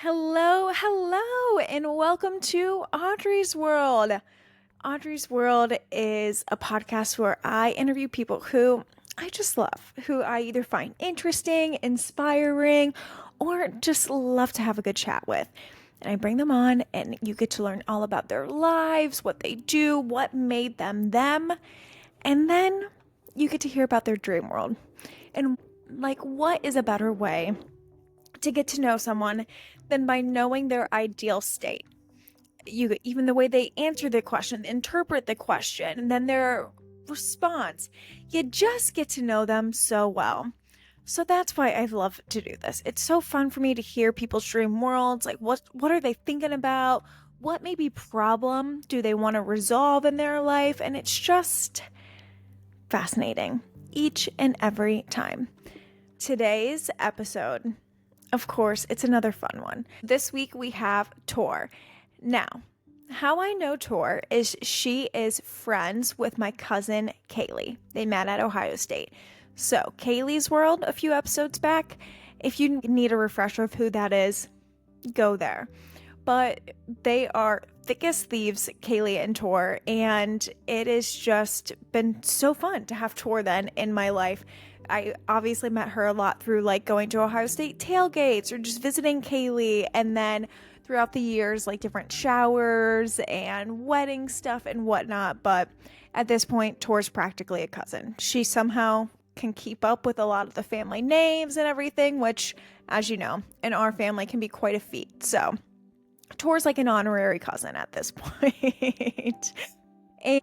Hello, hello, and welcome to Audrey's World. Audrey's World is a podcast where I interview people who I just love, who I either find interesting, inspiring, or just love to have a good chat with. And I bring them on, and you get to learn all about their lives, what they do, what made them them, and then you get to hear about their dream world. And what is a better way to get to know someone than by knowing their ideal state? Even the way they answer the question, interpret the question, and then their response. You just get to know them so well. So that's why I love to do this. It's so fun for me to hear people's dream worlds. Like what are they thinking about? What maybe problem do they want to resolve in their life? And it's just fascinating each and every time. Today's episode, of course, it's another fun one. This week we have Tor. Now, how I know Tor is she is friends with my cousin Kaylee. They met at Ohio State. So, Kaylee's World a few episodes back. If you need a refresher of who that is, go there. But they are thick as thieves, Kaylee and Tor, and it has just been so fun to have Tor then in my life. I obviously met her a lot through going to Ohio State tailgates or just visiting Kaylee, and then throughout the years, different showers and wedding stuff and whatnot. But at this point, Tor's practically a cousin. She somehow can keep up with a lot of the family names and everything, which, as you know, in our family can be quite a feat. So Tor's like an honorary cousin at this point. And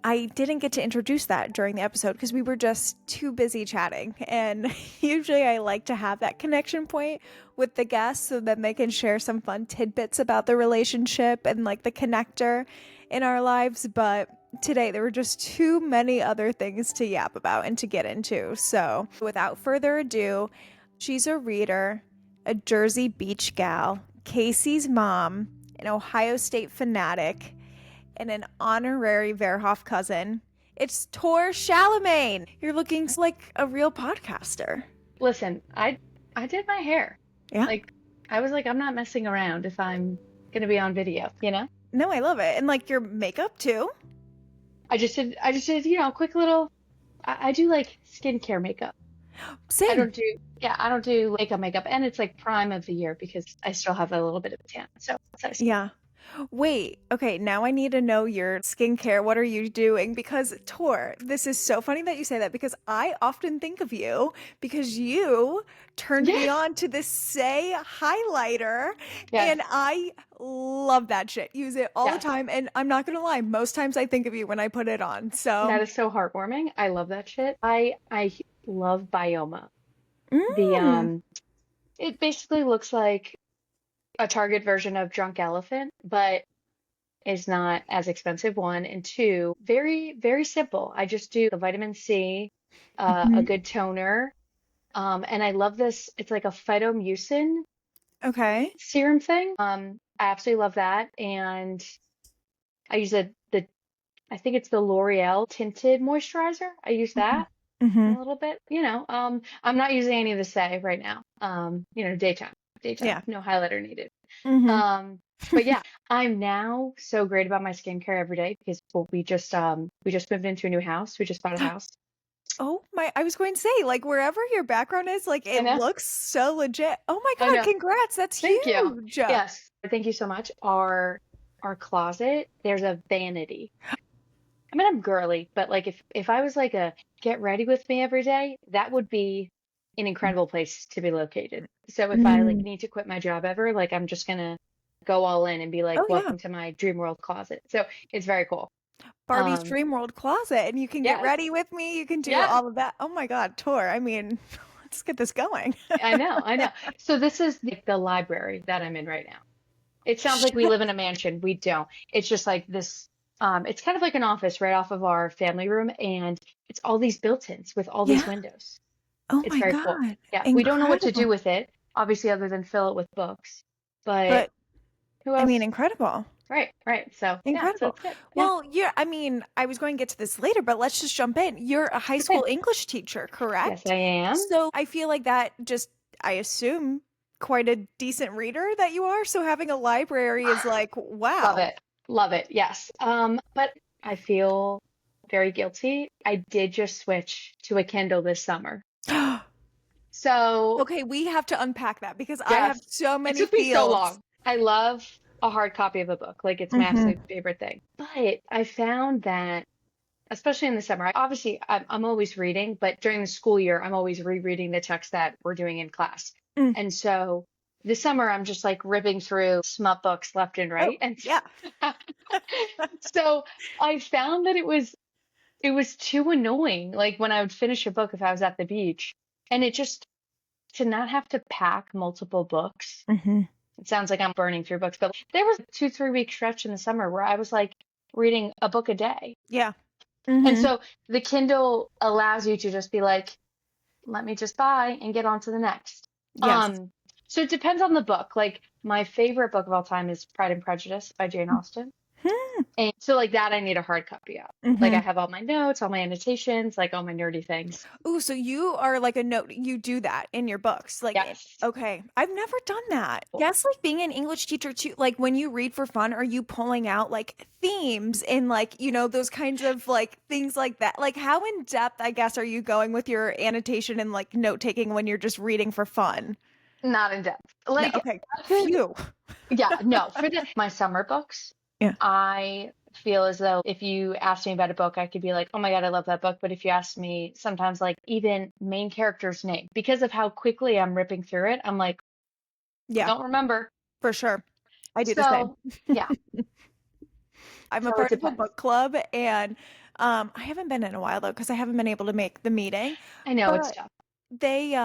I didn't get to introduce that during the episode because we were just too busy chatting. And usually I like to have that connection point with the guests so that they can share some fun tidbits about the relationship and the connector in our lives. But today there were just too many other things to yap about and to get into. So without further ado, she's a reader, a Jersey Beach gal, Casey's mom, an Ohio State fanatic, and an honorary Verhoff cousin. It's Tor Charlemagne. You're looking like a real podcaster. Listen, I did my hair. Yeah. I was like, I'm not messing around if I'm gonna be on video, you know? No, I love it. And your makeup too. I just did, quick little, I do skincare makeup. Same. I don't do makeup. And it's prime of the year because I still have a little bit of a tan. So, yeah. Wait, okay, now I need to know your skincare. What are you doing? Because Tor, this is so funny that you say that because I often think of you because you turned me on to this Saie highlighter, and I love that shit. Use it all the time, and I'm not gonna lie, most times I think of you when I put it on. So that is so heartwarming. I love that shit. I love Byoma. It basically looks like a Target version of Drunk Elephant, but is not as expensive, one, and two, very, very simple. I just do the vitamin C, a good toner, and I love this. It's like a phytomucin serum thing. I absolutely love that, and I use I think it's the L'Oreal tinted moisturizer. I use that a little bit. I'm not using any of the Saie right now. Daytime, no highlighter needed. But yeah, I'm now so great about my skincare every day because we just moved into a new house. We just bought a house. Oh my, I was going to say, wherever your background is, it looks so legit. Oh my God, congrats. That's huge. Thank you. Yes. Thank you so much. Our closet, there's a vanity. I mean, I'm girly, but if I was a get ready with me every day, that would be an incredible place to be located. So if I need to quit my job ever, I'm just gonna go all in and be welcome to my dream world closet. So it's very cool. Barbie's dream world closet, and you can get ready with me. You can do all of that. Oh my God, Tor. I mean, let's get this going. I know. So this is the library that I'm in right now. It sounds like we live in a mansion. We don't. It's just this. It's kind of like an office right off of our family room, and it's all these built-ins with all these windows. Oh it's my very God. Cool. Yeah. Incredible. We don't know what to do with it, obviously, other than fill it with books. But who else? I mean, incredible. Right. So incredible. Yeah, so well, I mean, I was going to get to this later, but let's just jump in. You're a high school English teacher, correct? Yes, I am. So I feel like that I assume quite a decent reader that you are. So having a library is like, Love wow. it. Love it. Yes. But I feel very guilty. I did just switch to a Kindle this summer. So, Okay, we have to unpack that because I have yes, so it many took me so feels. long. I love a hard copy of a book. Like it's my Hmm. absolute favorite thing. But I found that, especially in the summer, obviously I'm always reading, but during the school year, I'm always rereading the text that we're doing in class. Mm. And so this summer, I'm just like ripping through smut books left and Oh, right. And yeah. so I found that it was too annoying. Like when I would finish a book if I was at the beach, and it just to not have to pack multiple books. Hmm. It sounds like I'm burning through books, but there was a 2, 3 week stretch in the summer where I was like reading a book a day. Yeah. And Hmm. so the Kindle allows you to just be like, let me just buy and get on to the next. Yes. Um, so it depends on the book. Like my favorite book of all time is Pride and Prejudice by Jane Austen. And so like that I need a hard copy of. Like Mm-hmm. I have all my notes, all my annotations, like all my nerdy things. Ooh, so you are like a note, you do that in your books. Yes. Okay. I've never done that. Guess like being an English teacher too, like when you read for fun, are you pulling out like themes and like, those kinds of like things like that? Like how in depth, I guess, are you going with your annotation and like note taking when you're just reading for fun? Not in depth. No, Like okay. I could, Phew. yeah, no, for my summer books, Yeah. I feel as though if you asked me about a book, I could be like, oh my God, I love that book. But if you ask me sometimes like even main character's name, because of how quickly I'm ripping through it, I'm like, Yeah, don't remember. for sure. I do the same. So yeah, I'm a so it part of a depends. book club and I haven't been in a while though because I haven't been able to make the meeting. I know it's But tough. they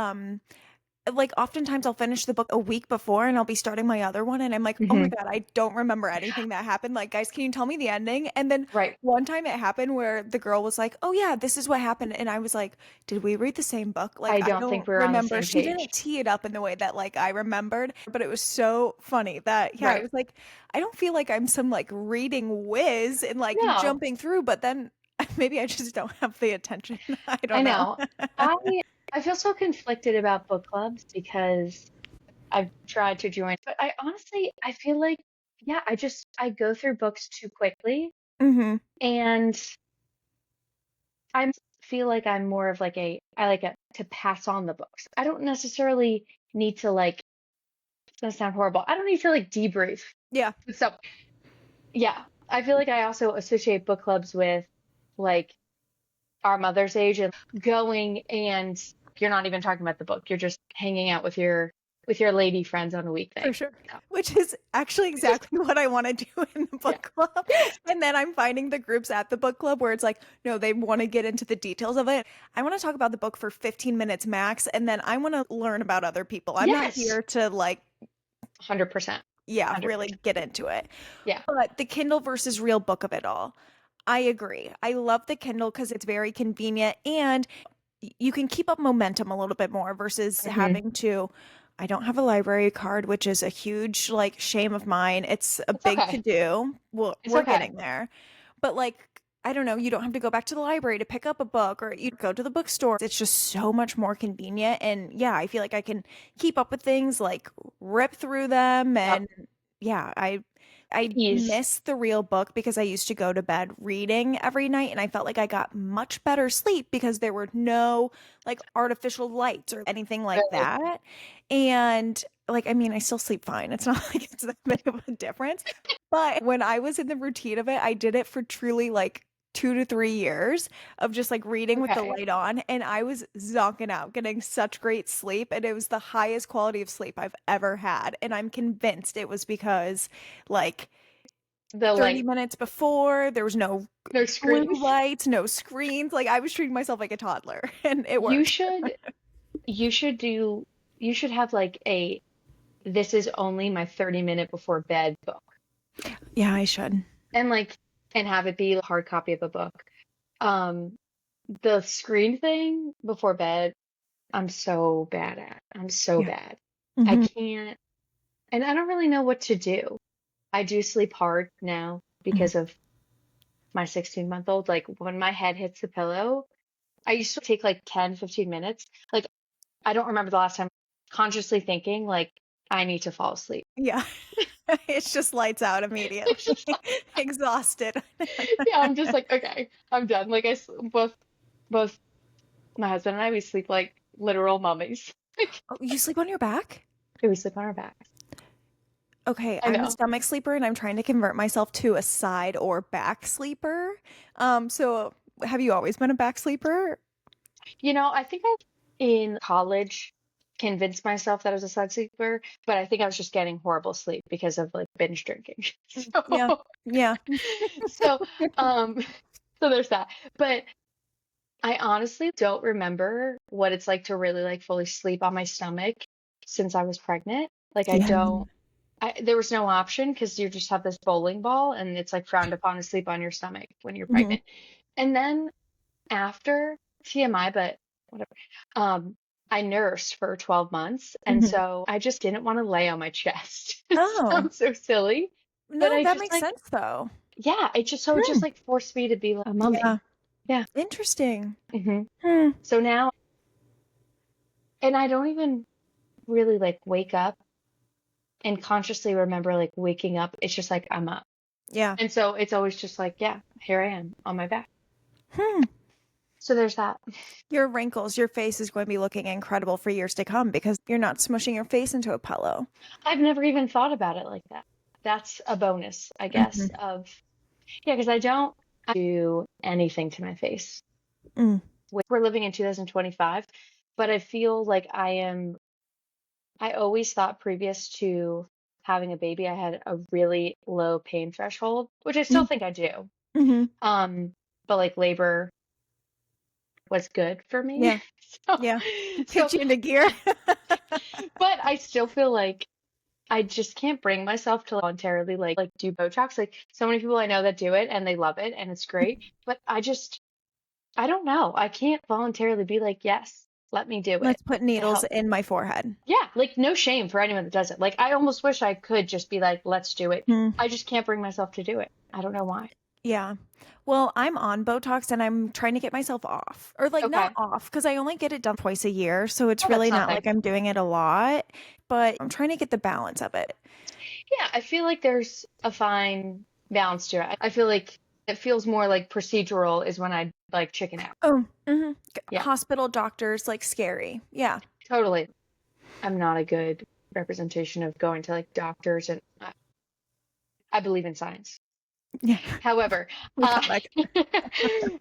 like oftentimes I'll finish the book a week before and I'll be starting my other one and I'm like, "Oh my Hmm. God, I don't remember anything that happened. Like, guys, can you tell me the ending?" And then Right. one time it happened where the girl was like, "Oh yeah, this is what happened." And I was like, "Did we read the same book?" Like, I I don't think don't we're on the remember. same She page. didn't tee it up in the way that like I remembered, but it was so funny that yeah, I Right. was like, I don't feel like I'm some like reading whiz and like No, jumping through, but then maybe I just don't have the attention. I I don't know. know. I I feel so conflicted about book clubs because I've tried to join, but I honestly I feel like yeah, I go through books too quickly Hmm. and I feel like I'm more of like I like to pass on the books. I don't necessarily need to like it's gonna sound horrible. I don't need to like debrief. Yeah, So yeah, I feel like I also associate book clubs with like our mother's age and going and you're not even talking about the book. You're just hanging out with your lady friends on a for weekday. sure. So Which is actually it's just exactly what I want to do in the yeah. book club. Yes. And then I'm finding the groups at the book club where it's like, no, they want to get into the details of it. I want to talk about the book for 15 minutes max, and then I want to learn about other people. I'm not Yes. here to like, 100%. yeah, really 100%. get into it. Yeah. But the Kindle versus real book of it all. I agree. I love the Kindle because it's very convenient and you can keep up momentum a little bit more versus Hmm. having to. I don't have a library card, which is a huge like shame of mine. It's a It's big to okay. do. Well, It's we're okay. getting there. But like I don't know, you don't have to go back to the library to pick up a book or you go to the bookstore. It's just so much more convenient and yeah, I feel like I can keep up with things like rip through them Yep. and yeah, I Ease. miss the real book because I used to go to bed reading every night and I felt like I got much better sleep because there were no like artificial lights or anything like Right. that. And like, I mean, I still sleep fine. It's not like it's that big of a difference. But when I was in the routine of it, I did it for truly like 2 to 3 years of just like reading with the Okay. light on. And I was zonking out, getting such great sleep. And it was the highest quality of sleep I've ever had. And I'm convinced it was because like The 30 light, minutes before, there was no no blue screen. lights, no screens. Like I was treating myself like a toddler and it You worked. should you should do you should have like a this is only my 30-minute before bed book. Yeah, I should. And like and have it be a hard copy of a book. Um the screen thing before bed, I'm so bad at. I'm so Yeah. bad. I Hmm. can't and I don't really know what to do. I do sleep hard now because of my 16-month-old. Like when my head hits the pillow, I used to take like 10, 15 minutes. Like I don't remember the last time consciously thinking like I need to fall asleep. Yeah. It's just lights out immediately. It's just Exhausted. yeah, I'm just like, okay, I'm done. Like both my husband and I, we sleep like literal mummies. Like Oh, you sleep on your back? we sleep on our backs. Okay, I I'm a know. stomach sleeper and I'm trying to convert myself to a side or back sleeper. So have you always been a back sleeper? I think I in college convinced myself that I was a side sleeper, but I think I was just getting horrible sleep because of like binge drinking. Yeah. So Yeah. so um so there's that. But I honestly don't remember what it's like to really like fully sleep on my stomach since I was pregnant. Like I Yeah. don't there was no option because you just have this bowling ball and it's like frowned upon to sleep on your stomach when you're Mhm. pregnant. And then after TMI, but whatever, um, I nursed for 12 months. And Mhm. so I just didn't want to lay on my chest. It Oh, sounds so silly, but no, I that just makes like, sense though. yeah, it Hmm. just like forced me to be like a mummy. Yeah. Yeah. Interesting. hmm Hmm. So now, and I don't even really like wake up and consciously remember like waking up. It's just like I'm up. Yeah. And so it's always just like, yeah, here I am on my back. Hmm. So there's that. Your wrinkles, your face is going to be looking incredible for years to come because you're not smushing your face into a pillow. I've never even thought about it like that. That's a bonus, I guess, Mhm. of, yeah, because I don't do anything to my face. Mm. We're living in 2025, but I feel like I always thought previous to having a baby, I had a really low pain threshold, which I still Mm. think I do. Mhm. Um, but like labor was good for me. Yeah. So, Yeah. so, Kicked you into gear. but I still feel like I just can't bring myself to voluntarily like do Botox. Like so many people I know that do it and they love it and it's great, but I don't know. I can't voluntarily be like, yes, let me do it Let's put to needles help. in my forehead. Yeah, like no shame for anyone that does it. Like I almost wish I could just be like, let's do it. Hmm. I just can't bring myself to do it. I don't know why. Yeah. Well, I'm on Botox and I'm trying to get myself off. Or like not Okay. off because I only get it done twice a year, so it's Oh, that's really not nothing. like I'm doing it a lot, but I'm trying to get the balance of it. Yeah, I feel like there's a fine balance to it. I feel like it feels more like procedural is when I like chicken out. Oh, hmm. Yeah, Hospital doctors like scary. Yeah. totally. I'm not a good representation of going to like doctors and I believe in science. Yeah. However, We uh, comic.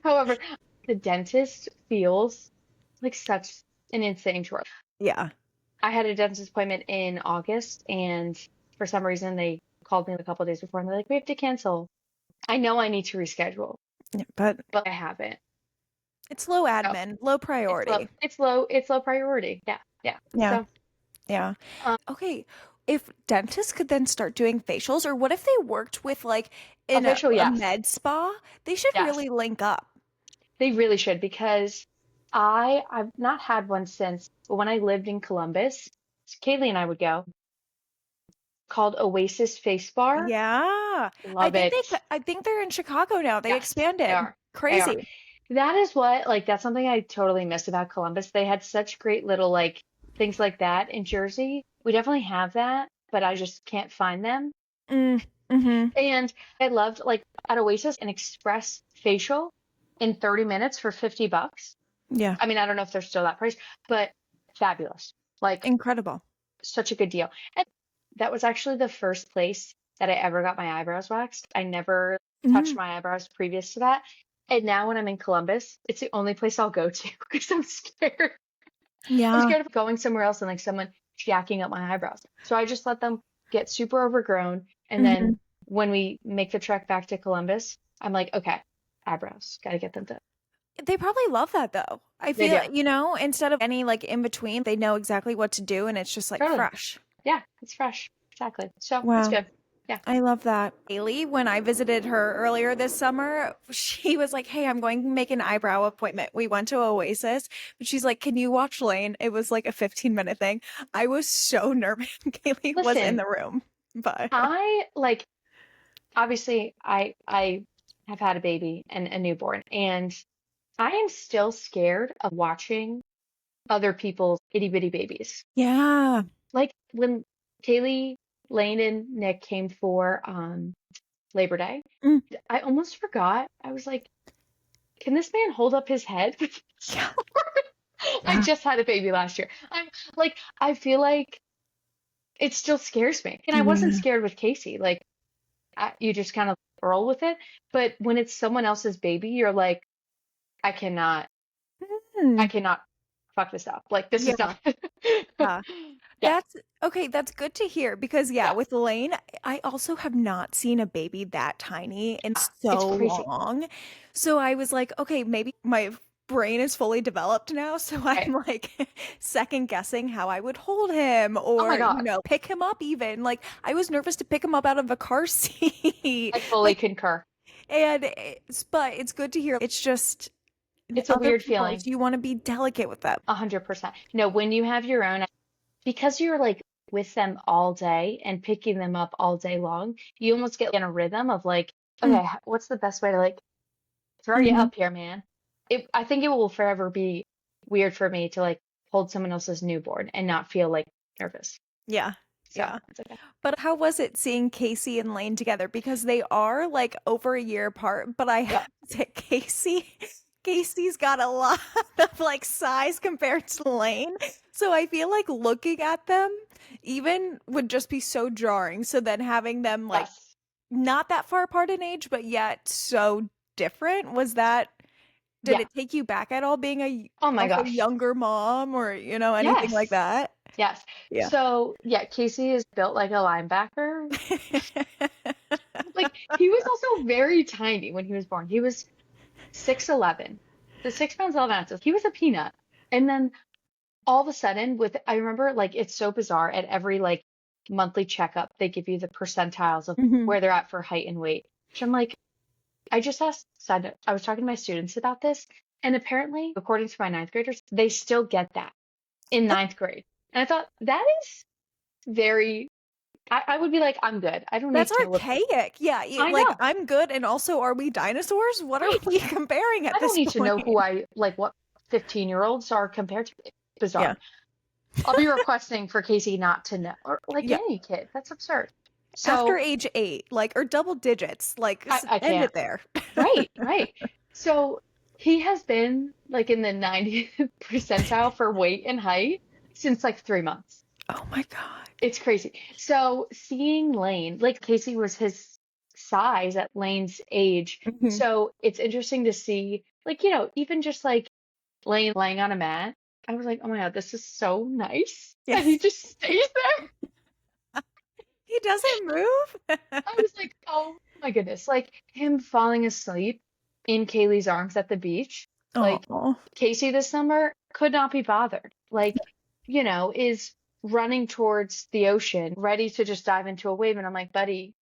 however, the dentist feels like such an insane chore. Yeah. I had a dentist appointment in August, and for some reason they called me a couple of days before, and they're like, "We have to cancel." I know I need to reschedule, Yeah, but but I haven't. it's low So admin, low it's low. priority. It's low priority. Yeah, yeah. Yeah. So Yeah. um, Okay. If dentists could then start doing facials, or what if they worked with like in official, a yes, med spa? They should yes. really link up. They really should because I've not had one since, but when I lived in Columbus, Kaylee and I would go called Oasis Face Bar. Yeah. Love it. I think they're in Chicago now. They Yes, they expanded. are. They are. Crazy. That is what like that's something I totally miss about Columbus. They had such great little like things like that in Jersey. We definitely have that, but I just can't find them. Mm, mm-hmm. And I loved like at Oasis an express facial in 30 minutes for $50. Yeah. I mean, I don't know if they're still that price, but fabulous. Like Incredible. such a good deal. And that was actually the first place that I ever got my eyebrows waxed. I never touched Hmm. my eyebrows previous to that. And now when I'm in Columbus, it's the only place I'll go to because I'm scared. I'm Yeah. scared of going somewhere else and like someone jacking up my eyebrows. So I just let them get super overgrown. And Hmm. then when we make the trek back to Columbus, I'm like, okay, eyebrows, got to get them done. They probably love that though. I They do. feel, instead of any like in between, they know exactly what to do and it's just like Totally. fresh. Yeah, it's fresh. Exactly. So it's Wow. good. Yeah. I love that. Haley, when I visited her earlier this summer, she was like, "Hey, I'm going to make an eyebrow appointment." We went to Oasis, but she's like, "Can you watch Lane?" It was like a 15-minute thing. I was so nervous. Haley was in Listen, the room, but I like obviously I have had a baby and a newborn and I am still scared of watching other people's itty bitty babies. yeah. Like when Kaylee, Lane, and Nick came for Labor Day. Mm. I almost forgot. I was like, can this man hold up his head? Yeah. I Yeah. just had a baby last year. I'm like, I feel like it still scares me. And I wasn't Yeah. scared with Casey. Like, you just kind of roll with it. But when it's someone else's baby, you're like, I cannot, I Mm. cannot fuck this up. Like, this is Yeah. not. Yeah. Yeah, That's okay. That's good to hear because, yeah, yeah. with Lane, I also have not seen a baby that tiny in It's so crazy. long. So I was like, okay, maybe my brain is fully developed now. So Right. I'm like second guessing how I would hold him Oh my or, God. pick him up even. Like I was nervous to pick him up out of a car seat. I fully Like, concur. but it's good to hear. It's just It's a other weird people's, feeling. you want to be delicate with them. 100%. No, when you have your own, because you're like with them all day and picking them up all day long, you almost get in a rhythm of like, okay, what's the best way to like throw you Mm-hmm. up here, man? I think it will forever be weird for me to like hold someone else's newborn and not feel like nervous. Yeah. So Yeah. it's okay. But how was it seeing Casey and Lane together? Because they are like over a year apart, but I Yeah. have to say Casey's got a lot of like size compared to Lane. So I feel like looking at them even would just be so jarring. So then having them like Yes. not that far apart in age, but yet so different, did Yeah. it take you back at all being Oh my also gosh. younger mom or, anything like Yes. that? Yes. Yeah. So yeah, Casey is built like a linebacker. Like he was also very tiny when he was born. He was 6'11". So 6 pounds 11 ounces. He was a peanut. And then all of a sudden I remember like it's so bizarre at every like monthly checkup, they give you the percentiles of Mhm. where they're at for height and weight. Which I'm like, I just asked, side note, I was talking to my students about this, and apparently, according to my ninth graders, they still get that in ninth grade. And I thought that is very, I would be like, I'm good. I don't need That's to know what, archaic. Yeah, I like know, I'm good, and also, are we dinosaurs? What are right? we comparing at I don't this need to know who point? I like, what 15-year-olds are compared to. Yeah, Bizarre. I'll be requesting for Casey not to know, or like yeah. any kid. That's absurd. After So age 8, like, or double digits, like, I end can't. it there. Right, right. So he has been like in the 90th percentile for weight and height since like 3 months. Oh my God. It's crazy. So seeing Lane, like Casey was his size at Lane's age. Mhm. So it's interesting to see, like, even just like Lane laying on a mat. I was like, oh my God, this is so nice. And he Yes, just stays there. he doesn't move. I was like, oh my goodness. Like him falling asleep in Kaylee's arms at the beach. Like Oh, Casey this summer could not be bothered. Like, is running towards the ocean, ready to just dive into a wave. And I'm like, buddy,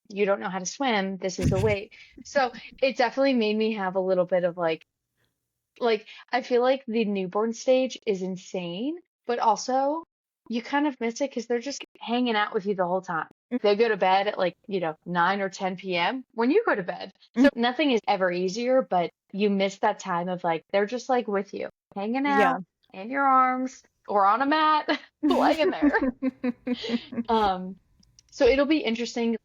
you don't know how to swim. This is a wave. So it definitely made me have a little bit of like I feel like the newborn stage is insane, but also you kind of miss it because they're just hanging out with you the whole time. They go to bed at like, 9 or 10 p.m. when you go to bed. So nothing is ever easier, but you miss that time of like they're just like with you, hanging yeah. out in your arms or on a mat, laying there. Um, so it'll be interesting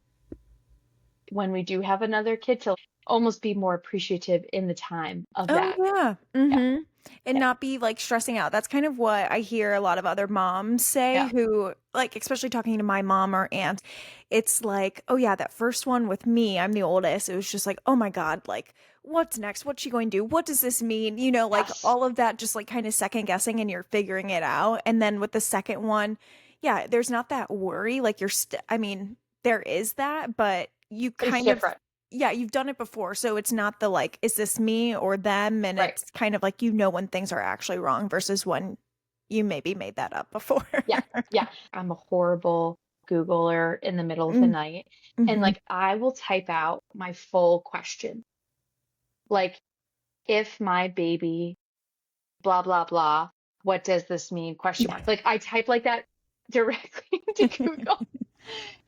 when we do have another kid to almost be more appreciative in the time of Oh that. yeah. Yeah, And yeah, not be like stressing out. That's kind of what I hear a lot of other moms say yeah. who like especially talking to my mom or aunt. It's like, "Oh yeah, that first one with me, I'm the oldest. It was just like, "Oh my God, like what's next? What's she going to do? What does this mean?" Like Yes. all of that just like kind of second guessing and you're figuring it out. And then with the second one, yeah, there's not that worry like I mean, there is that, but you But it's kind of different. yeah, you've done it before, so it's not the like, is this me or them? And Right. it's kind of like when things are actually wrong versus when you maybe made that up before. Yeah. Yeah. I'm a horrible Googler in the middle of the Mm, night. And mhm. like I will type out my full question. Like if my baby blah blah blah, what does this mean? Question Yeah. mark. Like I type like that directly into Google.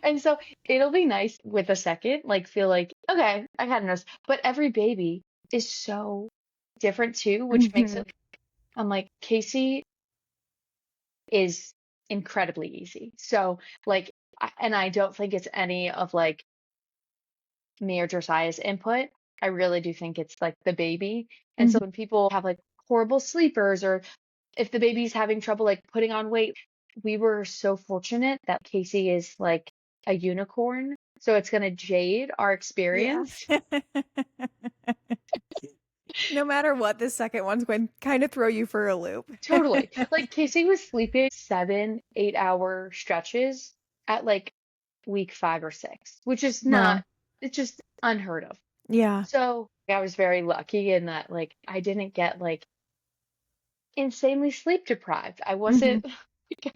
And so it'll be nice with a second, like feel like, okay, I kind of know. But every baby is so different too, which makes Mhm. it I'm like, Casey is incredibly easy. So like, and I don't think it's any of like me or Josiah's input. I really do think it's like the baby. And so Mhm. when people have like horrible sleepers, or if the baby's having trouble like putting on weight, we were so fortunate that Casey is like a unicorn. So it's going to jade our Yeah. experience. No matter what, the second one's going to kind of throw you for a loop. Totally. Like Casey was sleeping 7, 8 hour stretches at like week 5 or 6, which is Wow. not, it's just unheard of. Yeah. So I was very lucky in that like I didn't get like insanely sleep deprived. I Hmm. wasn't,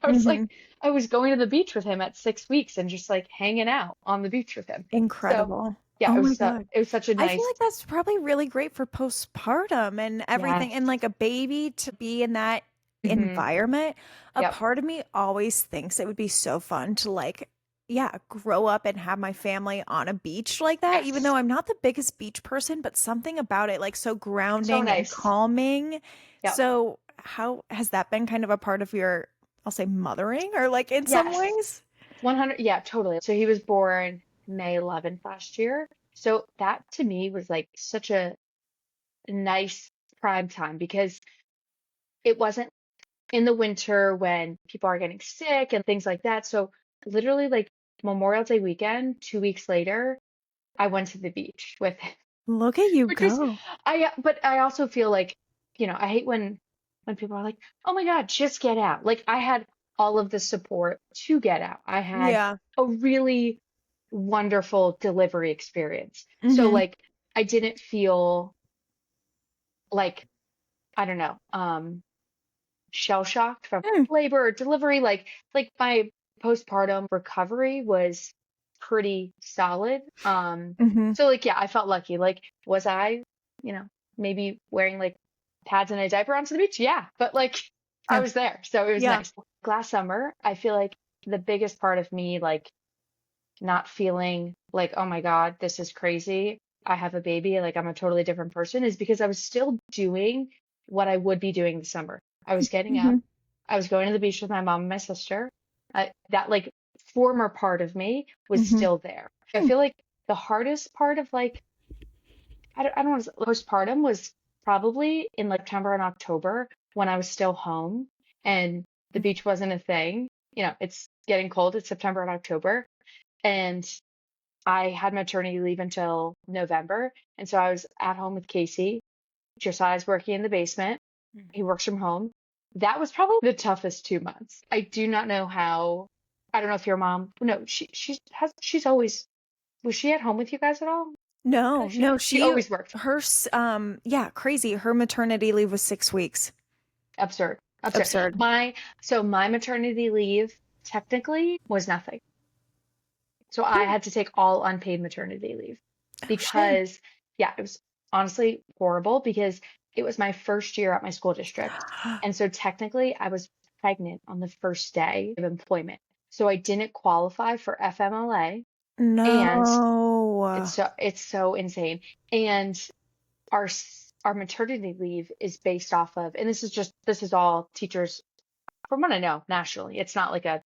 I was Hmm. like, I was going to the beach with him at 6 weeks and just like hanging out on the beach with him. So Incredible. yeah, Oh my God. it was such a I feel nice, like that's probably really great for postpartum and everything. And yes. like a baby to be in that Hmm. environment. A Yep. part of me always thinks it would be so fun to like, yeah, grow up and have my family on a beach like that, even though Yes. I'm not the biggest beach person, but something about it like so So grounding and nice. calming. Yep. So, how has that been kind of a part of your, I'll say, mothering or like in some Yes. ways? 100. Yeah, totally. So he was born May 11th last year. So that to me was like such a nice prime time because it wasn't in the winter when people are getting sick and things like that. So literally like Memorial Day weekend, 2 weeks later, I went to the beach with him, Look at you which is go. but I also feel like, I hate when people are like, "Oh my God, just get out." Like I had all of the support to get out. I had Yeah. a really wonderful delivery experience. So Hmm. like I didn't feel like, I don't know, shell shocked from labor or delivery. Like my postpartum recovery was pretty solid. Mm-hmm. So like yeah, I felt lucky. Like was I, you know, maybe wearing like pads and a diaper onto the beach? Yeah, but like I Yeah. was there, so it was Yeah. nice. Last summer, I feel like the biggest part of me like not feeling like, oh my God, this is crazy. I have a baby, like I'm a totally different person, is because I was still doing what I would be doing this summer. I was getting up, Hmm. I was going to the beach with my mom and my sister. That like former part of me was Hmm. still there. I feel like the hardest part of like, I don't know, postpartum was probably in like September and October when I was still home and the beach wasn't a thing. It's getting cold. It's September and October. And I had maternity leave until November. And so I was at home with Casey. Josiah's working in the basement. He works from home. That was probably the toughest 2 months. I do not know how. I don't know if your mom. No, she's always. Was she at home with you guys at all? I feel No, like she no, she always worked. yeah, crazy. Her maternity leave was 6 weeks. Absurd. Absurd. Absurd. My maternity leave technically was nothing. So I Hmm. had to take all unpaid maternity leave Oh, shit. because, yeah, it was honestly horrible because it was my first year at my school district. And so technically I was pregnant on the first day of employment. So I didn't qualify for FMLA, and No. it's so insane. And our maternity leave is based off of, and this is all teachers from what I know nationally. It's not like a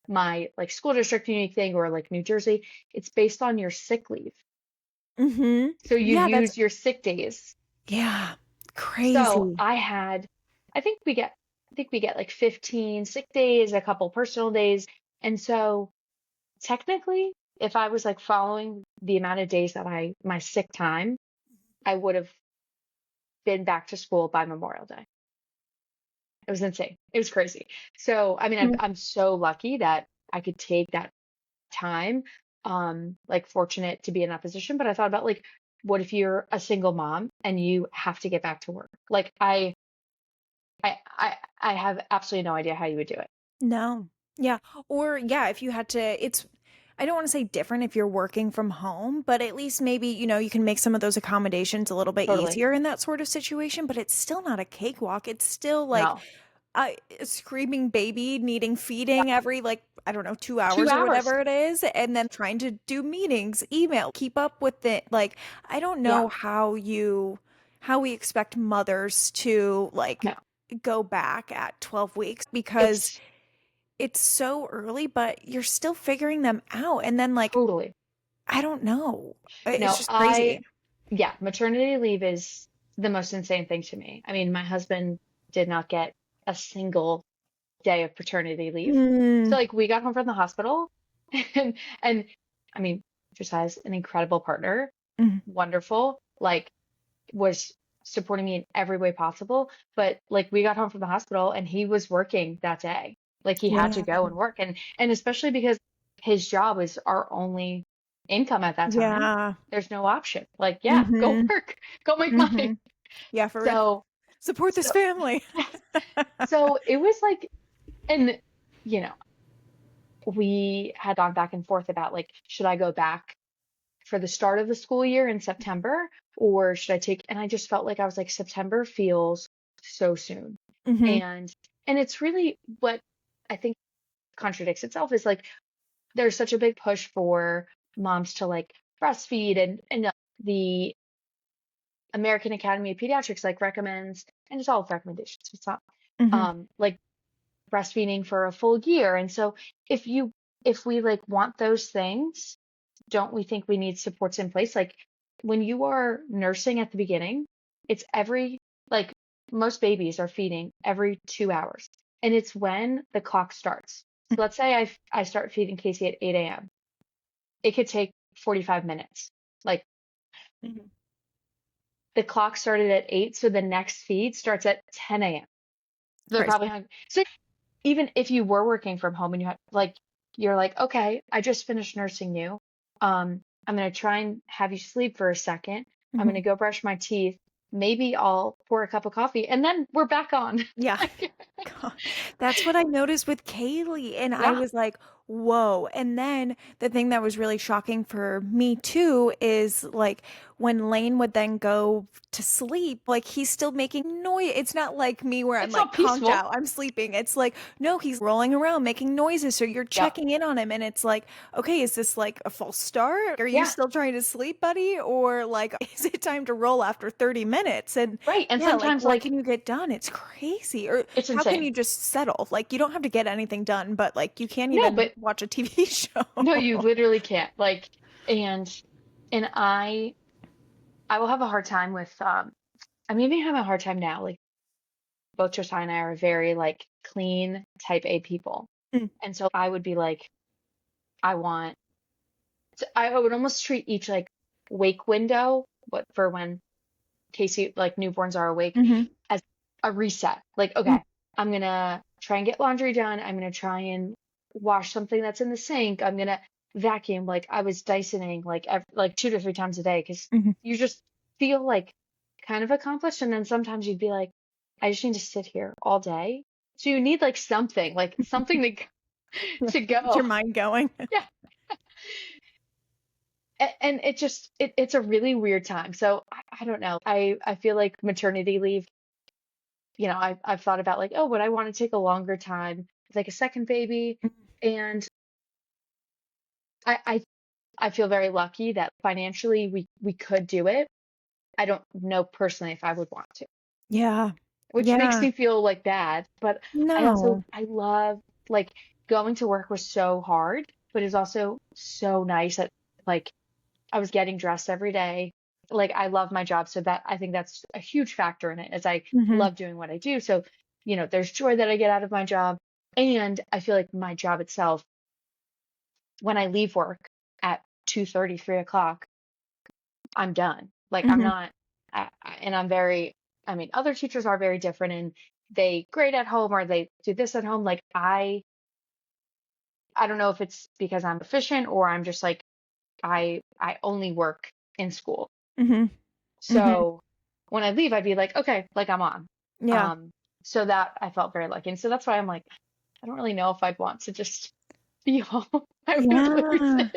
my like school district unique thing or like New Jersey. It's based on your sick leave. Hmm. So you Yeah, that's, use your sick days. yeah, So crazy. I think we get like 15 sick days, a couple personal days. And so technically, if I was like following the amount of days that my sick time, I would have been back to school by Memorial Day. It was insane. It was crazy. So, I mean, I'm Mhm. I'm so lucky that I could take that time. Like fortunate to be in that position. But I thought about like, what if you're a single mom and you have to get back to work? Like I have absolutely no idea how you would do it. No. Yeah. Or yeah, if you had to, it's, I don't want to say different if you're working from home, but at least maybe, you can make some of those accommodations a little bit Totally. easier in that sort of situation, but it's still not a cakewalk. It's still like No. a screaming baby needing Yeah. feeding every like, I don't know, two Two hours or hours. whatever it is, and then trying to do meetings, email, keep up with it. Like, I don't Yeah. know how we expect mothers to like No. go back at 12 weeks because It's it's so early, but you're still figuring them out. And then like, Totally. I don't know. It's No, just crazy. yeah, maternity leave is the most insane thing to me. I mean, my husband did not get a single day of paternity leave. So Mm, like we got home from the hospital and and I mean, just has an incredible partner, mm, wonderful, like was supporting me in every way possible. But like we got home from the hospital and he was working that day. Like he had to yeah. go and work and especially because his job is our only income at that time. Yeah. There's no option. Like, yeah, go Mm-hmm. work, go make Mm-hmm. money. Yeah, for real. So Support this so family. yes. So it was like and you know, we had gone back and forth about like, should I go back for the start of the school year in September or should I take, and I just felt like I was like, September feels so soon. Hmm. And, and it's really what I think contradicts itself is like, there's such a big push for moms to like breastfeed and the American Academy of Pediatrics like recommends, and it's all recommendations. It's not, Hmm. like breastfeeding for a full year. And so if you if we like want those things, don't we think we need supports in place? Like when you are nursing at the beginning, it's every like most babies are feeding every 2 hours. And it's when the clock starts. So let's say I start feeding Casey at 8 a.m. It could take 45 minutes. Like Hmm. the clock started at 8, so the next feed starts at 10 a.m. They're Crazy. probably hungry. So even if you were working from home and you had like you're like, okay, I just finished nursing you. I'm gonna try and have you sleep for a second. I'm gonna Hmm. go brush my teeth. Maybe I'll pour a cup of coffee and then we're back on. Yeah. Like, God, that's what I noticed with Kaylee. And I yeah, was like, whoa. And then the thing that was really shocking for me too is like when Lane would then go to sleep, like he's still making noise. It's not like me where I'm it's like not conked peaceful. out, I'm sleeping. It's like, no, he's rolling around making noises. So you're Yep. checking in on him. And it's like, okay, is this like a false start? Are you Yeah, still trying to sleep, buddy? Or like, is it time to roll after 30 minutes? And right. And yeah, like sometimes what like can you get done? It's crazy. Or it's how can insane. you just settle? Like you don't have to get anything done, but like you can't No, even but watch a TV show. no, you literally can't. Like and and I will have a hard time with I'm even having a hard time now. Like both Josiah and I are very like clean type A people. Mm, And so I would be like, I want, I would almost treat each like wake window, what for when Casey, like newborns are awake, mhm, as a reset. Like, mm, okay, I'm gonna try and get laundry done. I'm gonna try and wash something that's in the sink. I'm gonna vacuum. Like I was Dysoning like like 2 to 3 times a day because mhm. you just feel like kind of accomplished. And then sometimes you'd be like, I just need to sit here all day. So you need like something to to Get go. your mind going. Yeah. And it just it's a really weird time. So I don't know. I feel like maternity leave, I've thought about like, oh, would I want to take a longer time with like a second baby? And I I I feel very lucky that financially we could do it. I don't know personally if I would want to, Yeah. which makes Yeah. me feel like bad, but No. I love like going to work was so hard, but it's also so nice that like I was getting dressed every day. Like I love my job, so that I think that's a huge factor in it, as I Hmm. love doing what I do. So, there's joy that I get out of my job, and I feel like my job itself, when I leave work at 2:30, 3 o'clock, I'm done. Like I'm Hmm. not, and I'm very, I mean, other teachers are very different, and they grade at home or they do this at home. Like I don't know if it's because I'm efficient or I'm just like I only work in school. Hmm. Hmm. So when I leave, I'd be like, okay, like I'm on. Yeah. Um, so that I felt very lucky. And so that's why I'm like, I don't really know if I'd want to just be home. I would lose Yeah. it.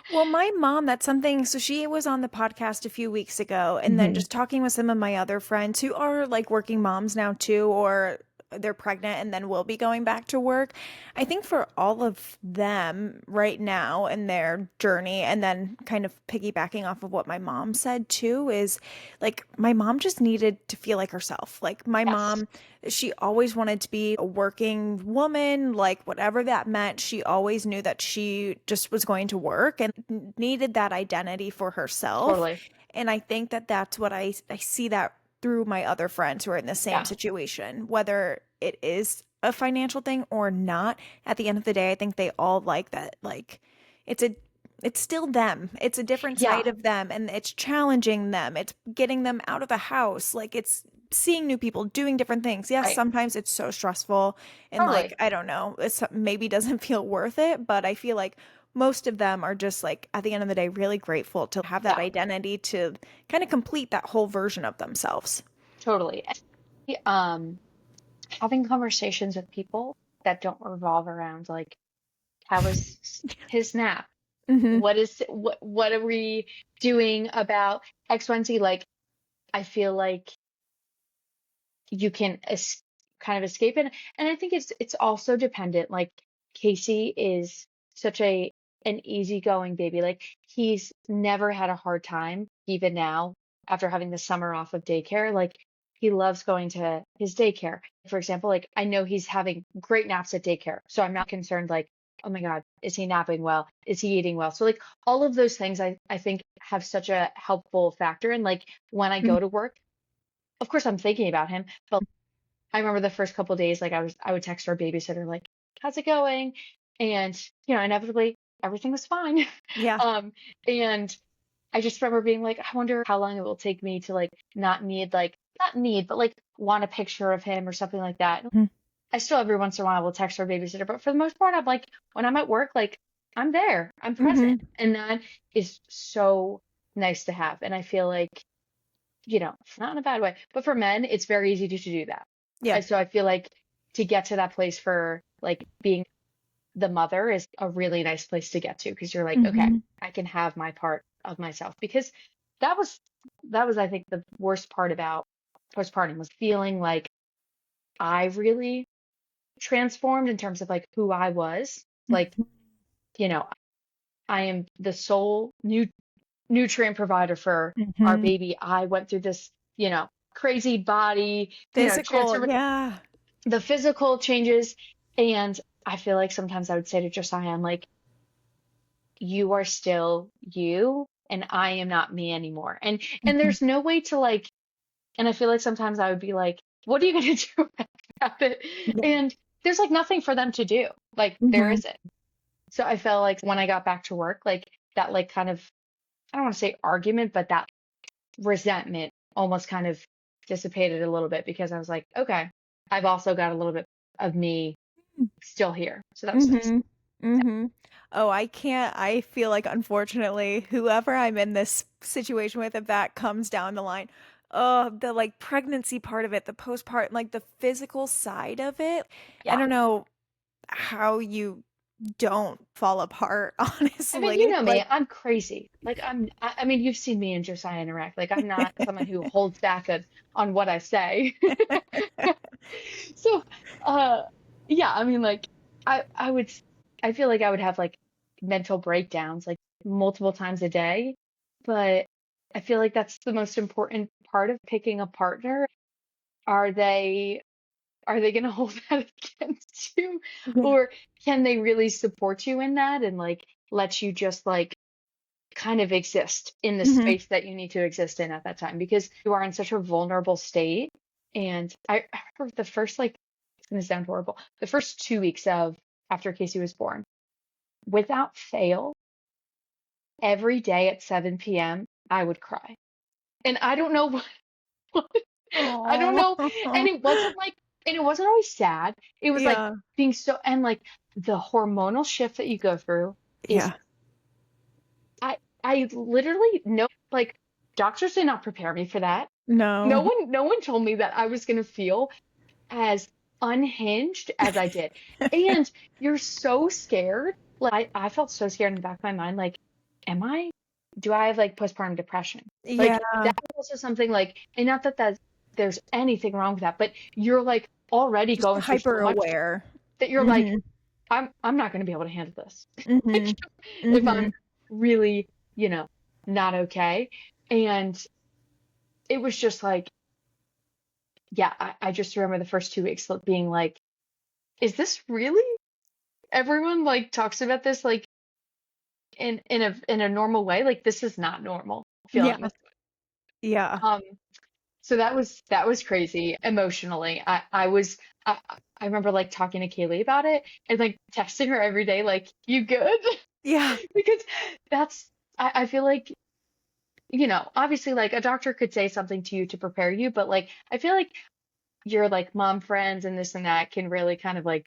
Well, my mom, that's something. So she was on the podcast a few weeks ago, and then Hmm. just talking with some of my other friends who are like working moms now too, or they're pregnant and then will be going back to work. I think for all of them right now in their journey, and then kind of piggybacking off of what my mom said too, is like my mom just needed to feel like herself. Like my Yes, mom, she always wanted to be a working woman, like whatever that meant. She always knew that she just was going to work and needed that identity for herself. totally. And I think that that's what I see that through my other friends who are in the same Yeah, situation, whether it is a financial thing or not. At the end of the day, I think they all like that. Like it's a it's still them. It's a different yeah, side of them and it's challenging them. It's getting them out of the house. Like it's seeing new people, doing different things. Yes, right. sometimes it's so stressful and like Totally. I don't know, it's maybe doesn't feel worth it, but I feel like most of them are just like at the end of the day really grateful to have that Yeah, identity to kind of complete that whole version of themselves. totally. Um, Having conversations with people that don't revolve around like, how was his nap? Mhm. What are we doing about X, Y, and Z? Like, I feel like you can kind of escape it. And I think it's also dependent. Like Casey is such an easygoing baby. Like he's never had a hard time, even now, after having the summer off of daycare. Like he loves going to his daycare. For example, like I know he's having great naps at daycare. So I'm not concerned like, oh my God, is he napping well? Is he eating well? So like all of those things I think have such a helpful factor. And like when I Mhm. go to work, of course I'm thinking about him, but I remember the first couple of days, like I would text our babysitter, like, how's it going? And, inevitably everything was fine. Yeah. Um, and I just remember being like, I wonder how long it will take me to like not need, but like want a picture of him or something like that. Mhm. I still every once in a while will text our babysitter, but for the most part, I'm like, when I'm at work, like I'm there, I'm present. Mhm. And that is so nice to have. And I feel like, not in a bad way, but for men, it's very easy to do that. Yeah. And so I feel like to get to that place for like being the mother is a really nice place to get to because you're like, okay, Mhm. I can have my part of myself because that was that was I think the worst part about postpartum was feeling like I really transformed in terms of like who I was. Like, Mhm. you know, I am the sole nutrient provider for our Mhm. baby. I went through this, crazy body, Physical, transform yeah. the physical changes. And I feel like sometimes I would say to Josiah, I'm like, you are still you and I am not me anymore. And Mhm. there's no way to like, and I feel like sometimes I would be like, what are you gonna do about it? Yeah. And there's like nothing for them to do. Like there Mhm. isn't. So I felt like when I got back to work, like that like kind of I don't want to say argument, but that resentment almost kind of dissipated a little bit because I was like, okay, I've also got a little bit of me still here. So that was nice. Mhm. Mhm. Oh, I can't. I feel like unfortunately, whoever I'm in this situation with, if that comes down the line, oh, the like pregnancy part of it, the postpartum, like the physical side of it. I Yeah. don't know how you don't fall apart, I mean, you honestly. know me, Like, I'm crazy. Like I mean, you've seen me and Josiah interact. Like I'm not someone who holds back on what I say. So, uh, yeah, I mean, like I would, I feel like I would have like mental breakdowns like multiple times a day, but I feel like that's the most important part of picking a partner. Are they going to hold that against you, yeah. or can they really support you in that and like let you just like kind of exist in the Mhm. space that you need to exist in at that time because you are in such a vulnerable state. And I remember the first like it's gonna sound horrible. The first 2 weeks of after Casey was born, without fail, every day at 7 p.m. I would cry. And I don't know what I don't Oh. know. And it wasn't like and it wasn't always sad. It was like Yeah. being so and like the hormonal shift that you go through is Yeah. I I literally know like doctors did not prepare me for that. No. No one told me that I was gonna feel as unhinged as I did. And you're so scared. Like I felt so scared in the back of my mind, like, am I do I have like postpartum depression? Yeah. Like that was also something like, and not that there's anything wrong with that, but you're like already Just going through so hyper much aware. that you're like, Mm-hmm. I'm not going to be able to handle this. Like, Mm-hmm. if Mm-hmm. I'm really, not okay. And it was just like, yeah, I just remember the first 2 weeks being like, is this really? Everyone like talks about this like in a normal way. Like this is not normal Yeah. feeling this. Yeah. Um, so that was crazy emotionally. I I remember like talking to Kaylee about it and like texting her every day, like, you good? Yeah. Because that's I feel like, obviously like a doctor could say something to you to prepare you, but like I feel like your like mom friends and this and that can really kind of like,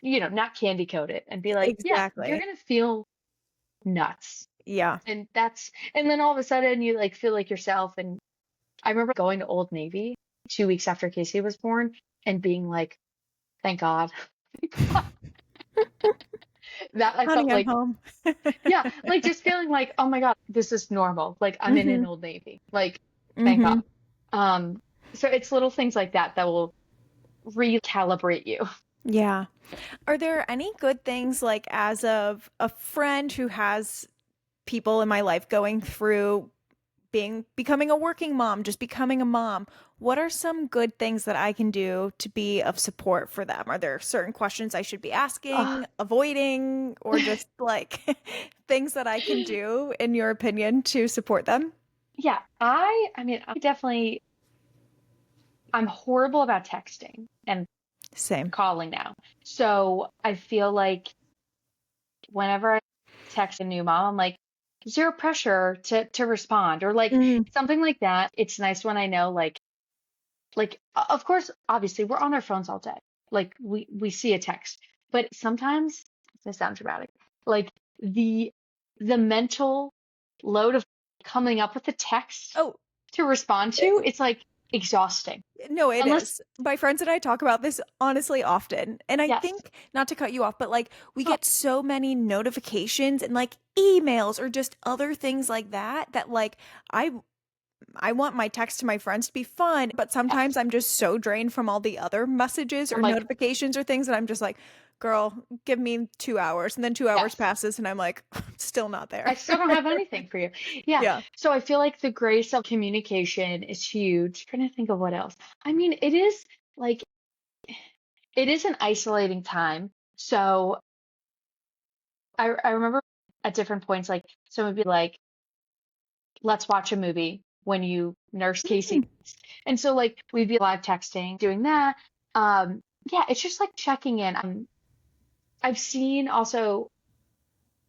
not candy coat it and be like, yeah, you're Exactly. gonna feel nuts. Yeah. And then all of a sudden you like feel like yourself. And I remember going to Old Navy 2 weeks after Casey was born and being like, thank God. That I felt Honey, I'm like, home. yeah, like just feeling like, oh my God, this is normal. Like I'm in Mm-hmm. an Old Navy. Like, thank Mm-hmm. God. Um, so it's little things like that that will recalibrate you. Yeah. Are there any good things, like, as of a friend who has people in my life going through becoming a working mom, just becoming a mom? What are some good things that I can do to be of support for them? Are there certain questions I should be Ugh. asking, avoiding, or just like things that I can do, in your opinion, to support them? Yeah, I mean, I'm horrible about texting and Same. calling now. So I feel like whenever I text a new mom, I'm like, zero pressure to respond or like Mm, something like that. It's nice when I know of course, obviously we're on our phones all day. Like we see a text, but sometimes this sounds dramatic. Like the the mental load of coming up with a text oh, to respond to, it's like exhausting. no, it Unless, is. My friends and I talk about this honestly often. And I yes. think, not to cut you off, but like we Oh, get so many notifications and like emails or just other things like that, that like I I want my text to my friends to be fun, but sometimes yes. I'm just so drained from all the other messages I'm or like, notifications or things that I'm just like, girl, give me 2 hours. And then 2 hours yes. passes and I'm like, still not I there. still don't have anything for you. Yeah. Yeah. So I feel like the grace of communication is huge. Trying to think of what else. I mean, like it is an isolating time. So I remember at different points, like someone would be like, let's watch a movie when you nurse Casey. Mm, And so like we'd be live texting, doing that. Yeah, it's just like checking in. I've seen also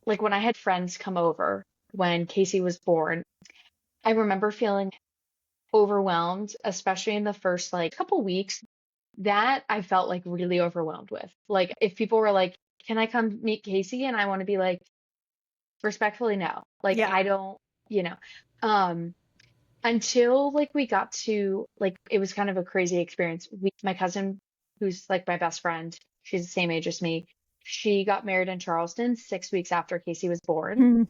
like when I had friends come over when Casey was born, I remember feeling overwhelmed, especially in the first like couple weeks. That I felt like really overwhelmed with. Like if people were like, "Can I come meet Casey?" and I want to be like, respectfully, no. Like yeah. I don't, you know. Um, until like we got to like it was kind of a crazy experience. My cousin, who's like my best friend, she's the same age as me. She got married in Charleston 6 weeks after Casey was born. Mm,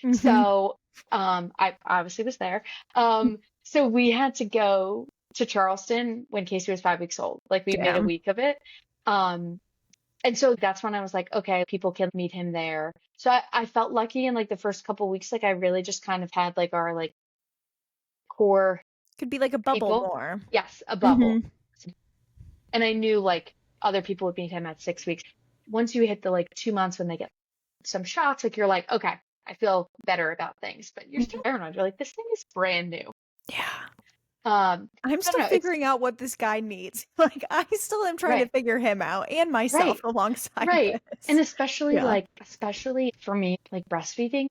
mm-hmm. So I obviously was there. So we had to go to Charleston when Casey was 5 weeks old. Like we made a Damn. week of it. Um, and so that's when I was like, okay, people can meet him there. So I felt lucky in like the first couple weeks, like I really just kind of had like our like core Could be like a bubble people. more. Yes, a bubble. Mm-hmm. And I knew like other people would meet him at 6 weeks. Once you hit the like 2 months when they get some shots, like you're like, okay, I feel better about things, but you're still paranoid. You're like, this thing is brand new. Yeah. I'm I don't still know. It's figuring out what this guy needs. Like, I still am trying to right, figure him out and myself right, alongside right. And this. Yeah. especially for me, like breastfeeding,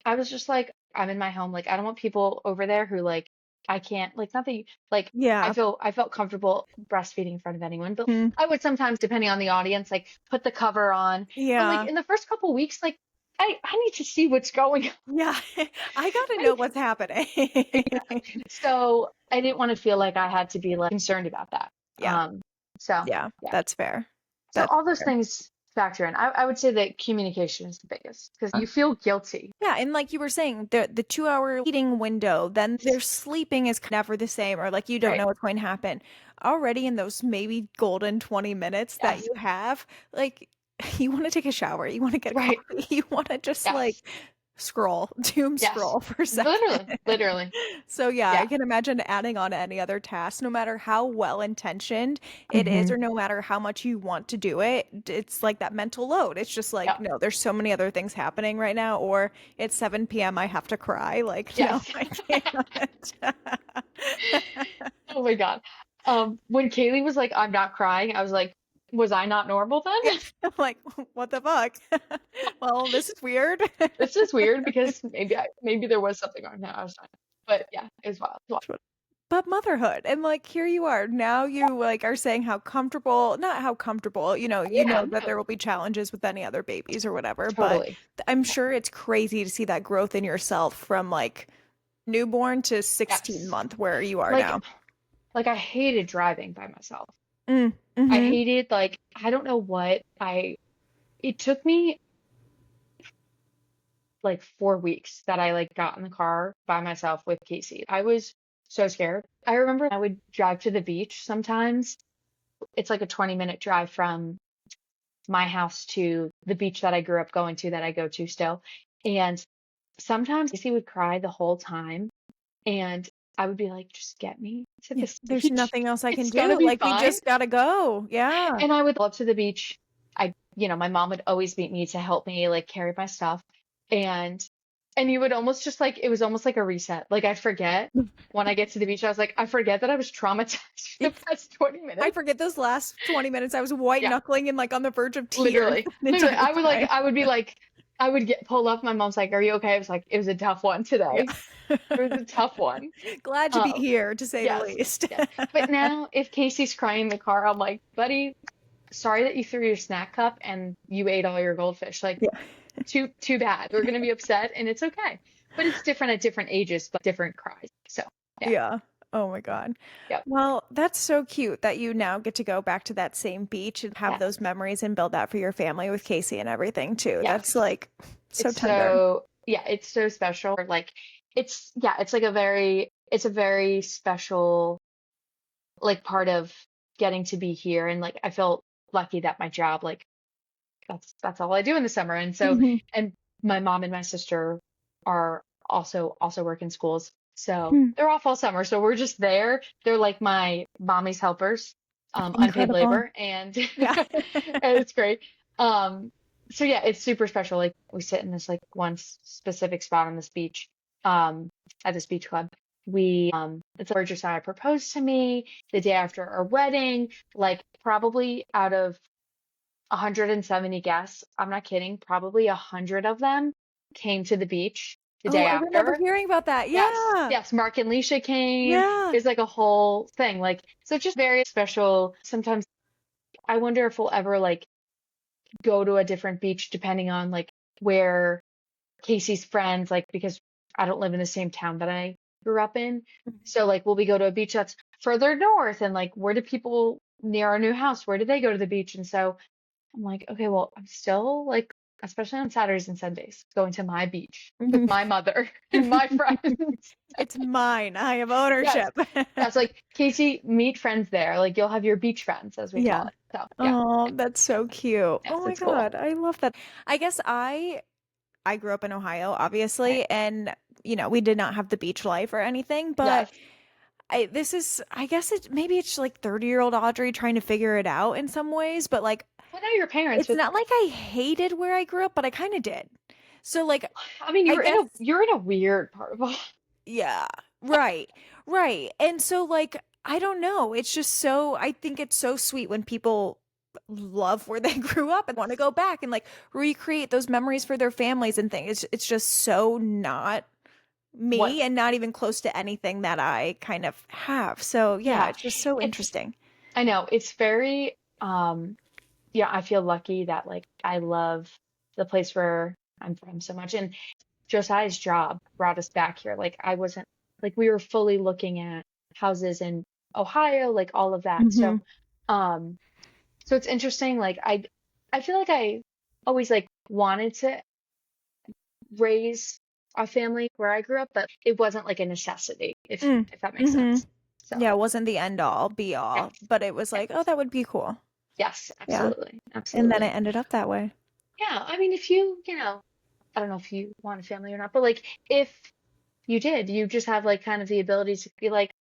I was just like, I'm in my home. Like, I don't want people over there who like, I can't, like, not that you, like, Yeah. I felt comfortable breastfeeding in front of anyone, but Mm, I would sometimes, depending on the audience, like put the cover on. But like yeah. in the first couple weeks, like, I need to see what's going on. Yeah. I gotta I know need what's happening. So I didn't want to feel like I had to be like concerned about that. Yeah. Um, so Yeah. yeah. That's fair. So That's all those fair. things factor in. I would say that communication is the biggest because you feel guilty. Yeah, and like you were saying, the 2 hour eating window, then their sleeping is never the same, or like you don't Right. know what's going to happen. Already in those maybe golden 20 minutes that Yes. you have, like you want to take a shower, you want to get Right. coffee, you want to just like Yes. scroll, doom Yes. scroll for a second. Literally. Literally. So yeah, I Yeah. can imagine adding on any other task, no matter how well intentioned it is, Hmm. or no matter how much you want to do it, it's like that mental load. It's just like, Yeah. no, there's so many other things happening right now, or it's 7 p.m. I have to cry. Like, no, Yes. I can't. Oh my God. When Kaylee was like, I'm not crying, I was like, was I not normal Yeah, then? I'm like, what the fuck? Well, this is weird. This is weird because maybe there was something on that I was not. But yeah, it was wild. It was But motherhood, and like here you are now, you like are saying how comfortable, not how comfortable, you wild. know Yeah, that no, there will be challenges with any other babies or whatever, but totally. I'm sure it's crazy to see that growth in yourself from like newborn to 16 Yes. month where you are Like now. like I hated driving by myself. Mm, I mm-hmm. hated like I don't know what I it took me like 4 weeks that I like got in the car by myself with Casey. I was so scared. I remember I would drive to the beach sometimes. It's like a 20-minute drive from my house to the beach that I grew up going to that I go to still. And sometimes Casey would cry the whole time. And I would be like, just get me to Yeah, this there's beach. nothing else I can It's gonna do. be Like we fine. just gotta go. Yeah. And I would love to the beach. My mom would always meet me to help me like carry my stuff. And you would almost just like it was almost like a reset. Like I forget when I get to the beach, I was like, I forget that I was traumatized for the past 20 I minutes. forget those last 20 minutes I was white Yeah, knuckling and like on the verge of tears literally. the Literally. entire time. I would be like, I would get pull up. My mom's like, are you okay? I was like, it was a tough one Yeah. today. It was a tough one. Glad to be Um, here, to say the yes, least. yes. But now if Casey's crying in the car, I'm like, buddy, sorry that you threw your snack cup and you ate all your goldfish. Like, Yeah. too bad. We're gonna be upset and it's okay. But it's different at different ages, but different cries. So yeah, Yeah. Oh my God. yep, Well, that's so cute that you now get to go back to that same beach and have those yes, memories and build that for your family with Casey and everything too. That's yes. like so It's tender. so yeah, it's so special. Like it's like it's a very special like part of getting to be here. And like I felt lucky that my job, like that's all I do in the summer. And so Mhm. and my mom and my sister are also work in schools. So Hmm. they're off all summer. So we're just there. They're like my mommy's helpers, unpaid Incredible. labor, and Yeah. and it's great. Um, so yeah, it's super special. Like we sit in this like one specific spot on this beach, um, at this beach club. It's where Josiah proposed to me the day after our wedding. Like probably out of 170 guests, I'm not kidding, probably 100 of them came to the beach the Oh, day I remember after. hearing about that. Yes, Yeah. yes, Mark and Leisha came. Yeah. It's like a whole thing. Like, so it's just very special. Sometimes I wonder if we'll ever like go to a different beach depending on like where Casey's friends, like because I don't live in the same town that I grew up in. So like will we go to a beach that's further north and like where do people near our new house, where do they go to the beach? And so I'm like, okay, well, I'm still like, especially on Saturdays and Sundays, going to my beach with Mhm. my mother and my friends. It's mine. I have Yes. ownership. That's like, Casey, meet friends there. Like you'll have your beach friends, as we call Yeah. it. So yeah, Oh, that's so cute. Oh yes, my it's cool. God. I love that. I guess I grew up in Ohio, Right. obviously, and we did not have the beach life or anything, but Yes. I guess maybe it's like 30-year-old Audrey trying to figure it out in some ways, but like Well, now your parents it's with, not like I hated where I grew up, but I kind of did. So like I mean, I guess you're in a weird part of, yeah, right. Right. And so like I don't know, it's just so I think it's so sweet when people love where they grew up and want to go back and like recreate those memories for their families and things. It's just so not what, me and not even close to anything that I kind of have. So yeah, yeah, it's just so it's, interesting. I know it's very, yeah, I feel lucky that like I love the place where I'm from so much. And Josiah's job brought us back here. Like I wasn't like we were fully looking at houses in Ohio, like all of that. Hmm. Um, so it's interesting. Like I feel like I always like wanted to raise a family where I grew up, but it wasn't like a necessity, Mm. if that makes Mm-hmm. sense. So Yeah, it wasn't the end all be all, yes, but it was yes, like, oh, that would be cool. yes, Yeah. absolutely, And then it absolutely. ended up that way. Yeah, I mean, if you know, I don't know if you want a family or not, but like if you did, you just have like kind of the ability to be like,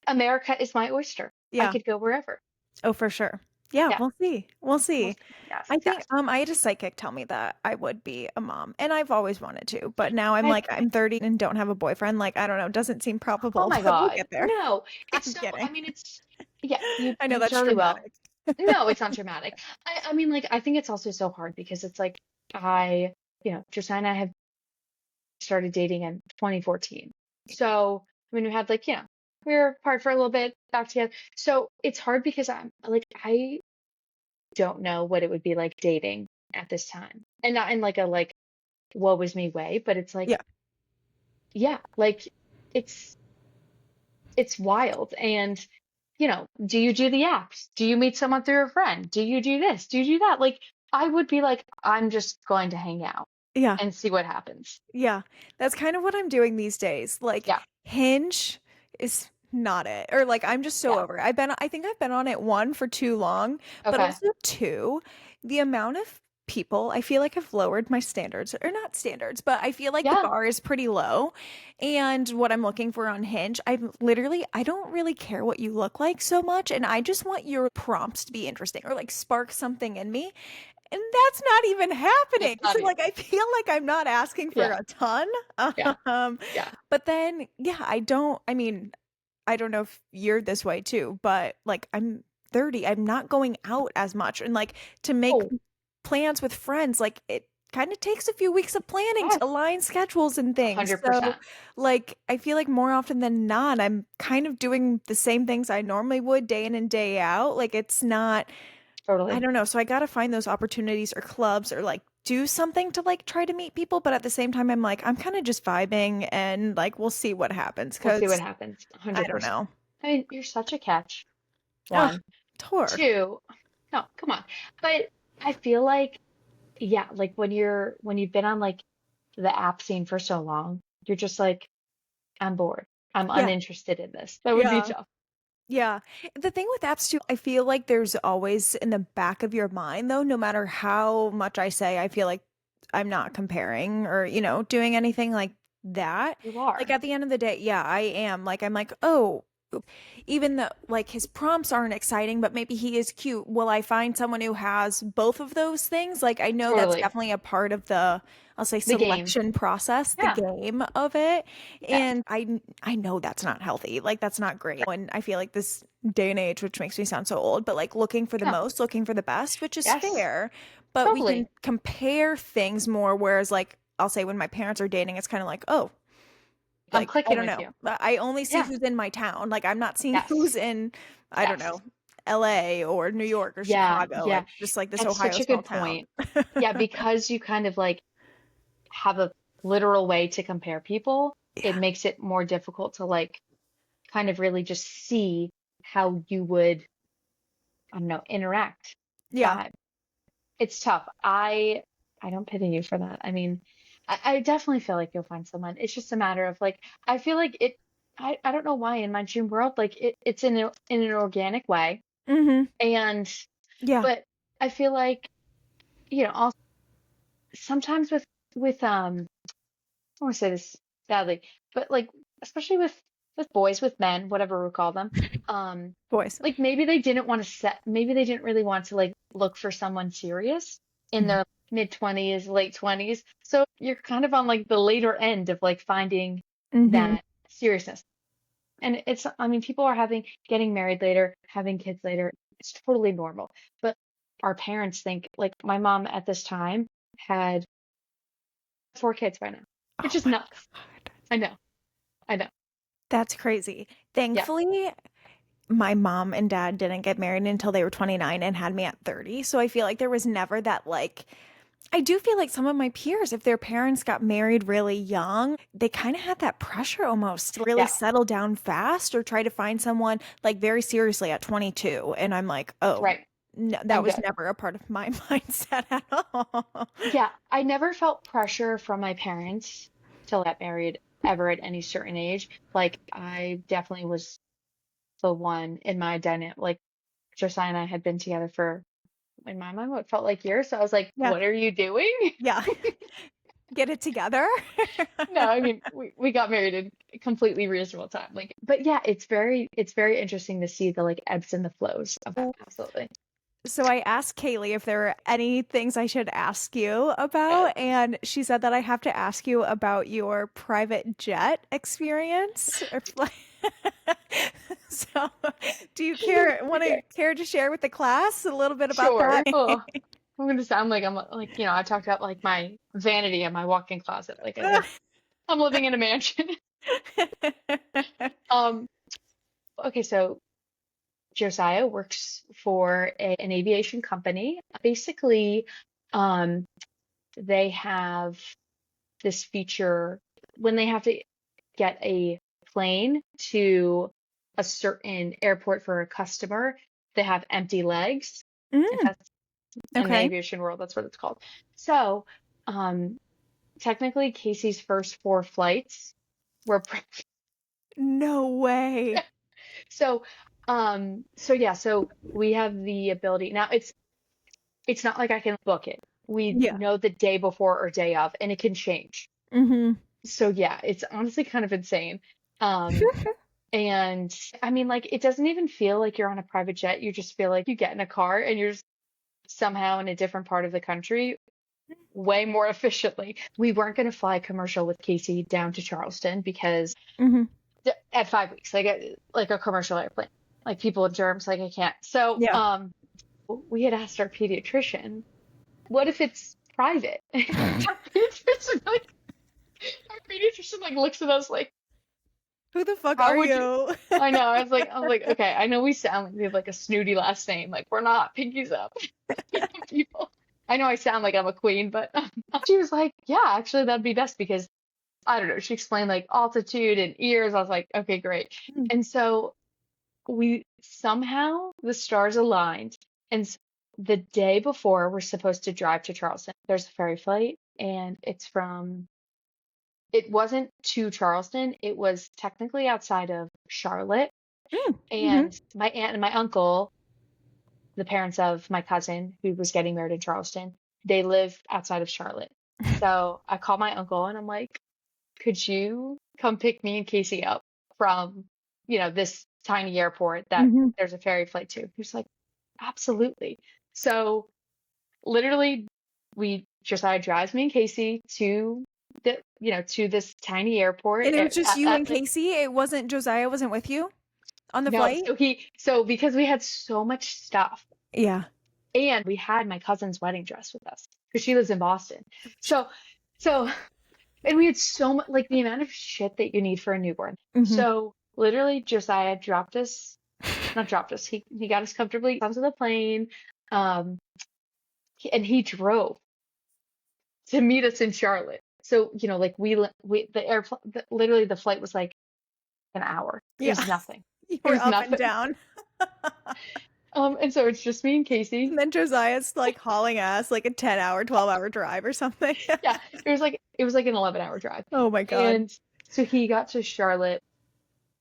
America is my oyster. I Yeah. could go wherever. Oh, for sure. Yeah, Yeah. we'll see. We'll Well, see. yes, I think yes. I had a psychic tell me that I would be a mom, and I've always wanted to, but now I'm I, like I'm 30 and don't have a boyfriend. Like, I don't know, doesn't seem oh probable, my but we'll God. get there. No, it's I'm so, kidding. I mean, it's, yeah, you, I know you that's totally will. dramatic. No, it's not dramatic. I mean, like, I think it's also so hard because it's like, Josiah and I have started dating in 2014. So, I mean, we had like, we were apart for a little bit, back together. So it's hard because I'm like, I don't know what it would be like dating at this time. And not in like a like woe was me way, but it's like, Yeah. yeah, like it's it's wild. And, do you do the apps? Do you meet someone through a friend? Do you do this? Do you do that? Like I would be like, I'm just going to hang out Yeah. and see what happens. Yeah. That's kind of what I'm doing these days. Like Yeah. Hinge is not it. Or like I'm just so Yeah. over it. I think I've been on it one for too long, but Okay. also two, the amount of people I feel like have lowered my standards or not standards, but I feel like the Yeah. bar is pretty low. And what I'm looking for on Hinge, I don't really care what you look like so much. And I just want your prompts to be interesting or like spark something in me. And that's not even It's happening. not So, even. like, I feel like I'm not asking for Yeah. a ton. Yeah. Um, Yeah. but then, yeah, I mean, I don't know if you're this way too, but like, I'm 30. I'm not going out as much. And like, to make Oh, plans with friends, like, it kind of takes a few weeks of planning to yes. align schedules and things. So, 100%. like, I feel like more often than not, I'm kind of doing the same things I normally would day in and day out. Like, it's not. I Totally. don't know. So I gotta find those opportunities or clubs or like do something to like try to meet people. But at the same time, I'm like, I'm kind of just vibing and like we'll see what happens We'll see what because happens. I don't 100%. know. I mean, you're such a catch. Oh, One. Tor. Two. No, come on. But I feel like, yeah, like when you've been on like the app scene for so long, you're just like, I'm bored. I'm Yeah. uninterested in this. That would be Yeah. tough. Yeah. The thing with apps too, I feel like there's always in the back of your mind though, no matter how much I say, I feel like I'm not comparing or, doing anything like that. You Like are. at the end of the day, yeah, I am. Like I'm like, oh, even though like his prompts aren't exciting, but maybe he is cute. Will I find someone who has both of those things? Like I know that's Totally. definitely a part of the I'll say The game. selection process, the Yeah. game of it. Yes. And I know that's not healthy. Like that's not great. And I feel like this day and age, which makes me sound so old, but like looking for the No. most, looking for the best, which is Yes. fair. But we can Totally. compare things more. Whereas like I'll say when my parents are dating, it's kind of like, oh, I'm like, I clicking don't with know. you. I only see Yeah. who's in my town. Like, I'm not seeing Yes. who's in, I don't Yes. know, LA or New York or Yeah. Chicago or Yeah. just like this That's Ohio such a small good town. point. Yeah, because you kind of like have a literal way to compare people, it Yeah. makes it more difficult to like kind of really just see how you would, I don't know, interact, Yeah. vibe. It's tough. I don't pity you for that. I mean, I definitely feel like you'll find someone. It's just a matter of like I feel like I don't know why in my dream world, like it's in an organic way. Hmm. And Yeah. but I feel like, also sometimes with I don't want to say this badly, but like especially with boys, with men, whatever we call them, um, Boys. like maybe they didn't really want to like look for someone serious in their mid 20s, late 20s. So you're kind of on like the later end of like finding Hmm. that seriousness. And I mean, people are getting married later, having kids later. It's totally normal. But our parents think like my mom at this time had 4 kids by now, Oh which is my nuts. God. I know. I know. That's crazy. Yeah. Thankfully, my mom and dad didn't get married until they were 29 and had me at 30. So I feel like there was never that like I do feel like some of my peers, if their parents got married really young, they kind of had that pressure almost to really Yeah. settle down fast or try to find someone like very seriously at 22. And I'm like, oh, Right. No, that I'm was good. never a part of my mindset at all. Yeah, I never felt pressure from my parents to get married ever at any certain age. Like I definitely was the one in my dynamic. Like Josiah and I had been together for, in my mind, what felt like years. So I was like, Yeah. "What are you doing?" Yeah. Get it together. No, I mean we got married in a completely reasonable time. Like, but yeah, it's very interesting to see the like ebbs and the flows of that. Absolutely. So I asked Kaylee if there were any things I should ask you Yes. about, and she said that I have to ask you about your private jet experience or flight. So, do you Okay. care to share with the class a little bit about Sure. that? Oh, I'm gonna sound like I'm like, I talked about like my vanity and my walk-in closet. I'm living in a mansion. Um, okay, so Josiah works for an aviation company. Basically, um, they have this feature when they have to get a plane to a certain airport for a customer, they have empty legs. If Mm, that's in the okay. aviation world, that's what it's called. So, um, technically, Casey's first four flights were No way. so. So yeah, so we have the ability now. It's not like I can book it. We Yeah. know the day before or day of, and it can change. Hmm. So yeah, it's honestly kind of insane. Um, and I mean, like, it doesn't even feel like you're on a private jet. You just feel like you get in a car and you're somehow in a different part of the country way more efficiently. We weren't going to fly commercial with Casey down to Charleston because Hmm. at 5 weeks, like a commercial airplane, like people in germs, like I can't. So, Yeah. we had asked our pediatrician, what if it's private? Our pediatrician, like, our pediatrician, like, looks at us like, Who the fuck how are would you? you? I know. I was like, okay, I know we sound like we have like a snooty last name. Like we're not pinkies up people. I know I sound like I'm a queen, but she was like, yeah, actually that'd be best because I don't know. She explained like altitude and ears. I was like, okay, great. And so we somehow the stars aligned. And the day before we're supposed to drive to Charleston, there's a ferry flight and it wasn't to Charleston. It was technically outside of Charlotte. Mm-hmm. And my aunt and my uncle, the parents of my cousin who was getting married in Charleston, they live outside of Charlotte. So I called my uncle and I'm like, could you come pick me and Casey up from, this tiny airport that Hmm. there's a ferry flight to? He was like, absolutely. So literally, Josiah drives me and Casey to this tiny airport And it was just you and like, Casey. It wasn't Josiah wasn't with you on the no, flight? so because we had so much stuff Yeah. and we had my cousin's wedding dress with us because she lives in Boston. So, so, and we had so much, like the amount of shit that you need for a newborn. Hmm. So literally Josiah not dropped us. He got us comfortably onto the plane. Um, and he drove to meet us in Charlotte. So, like literally the flight was like an hour. It Yeah. was nothing. You It were was up and nothing. down. And so it's just me and Casey. And then Josiah's like hauling ass like a 10-hour, 12-hour drive or something. Yeah, it was like an 11-hour drive. Oh my God. And so he got to Charlotte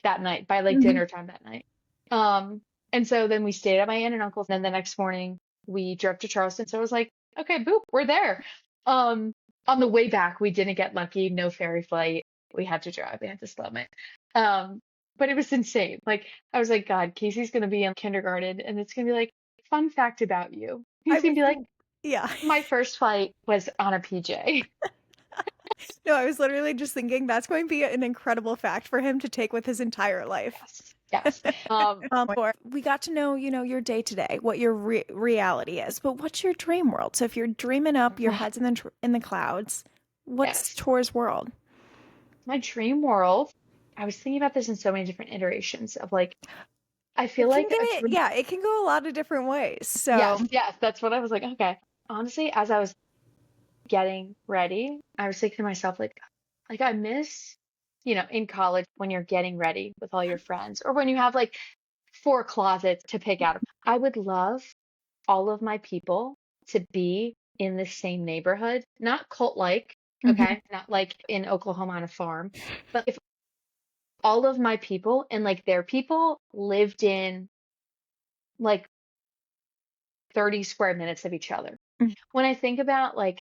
that night by like Hmm. dinner time that night. Um, and so then we stayed at my aunt and uncle's. And then the next morning we drove to Charleston. So it was like, okay, boop, we're there. Um, on the way back, we didn't get lucky, no ferry flight. We had to drive, we had to slum it. But it was insane. Like I was like, God, Casey's gonna be in kindergarten and it's gonna be like, fun fact about you. I He's gonna was be like, think- yeah. my first flight was on a PJ. No, I was literally just thinking that's going to be an incredible fact for him to take with his entire life. Yes. Yes. We got to know, your day to day, what your reality is, but what's your dream world? So if you're dreaming up, your head's in the clouds, what's Yes. Tor's world? My dream world, I was thinking about this in so many different iterations of like, I feel like a dream. Yeah, it can go a lot of different ways. So, Yes, yes, that's what I was like. Okay. Honestly, as I was getting ready, I was thinking to myself, like I miss, in college when you're getting ready with all your friends, or when you have like four closets to pick out of. I would love all of my people to be in the same neighborhood, not cult-like, Mhm. okay? Not like in Oklahoma on a farm, but if all of my people and like their people lived in like 30 square minutes of each other. Mm. When I think about like,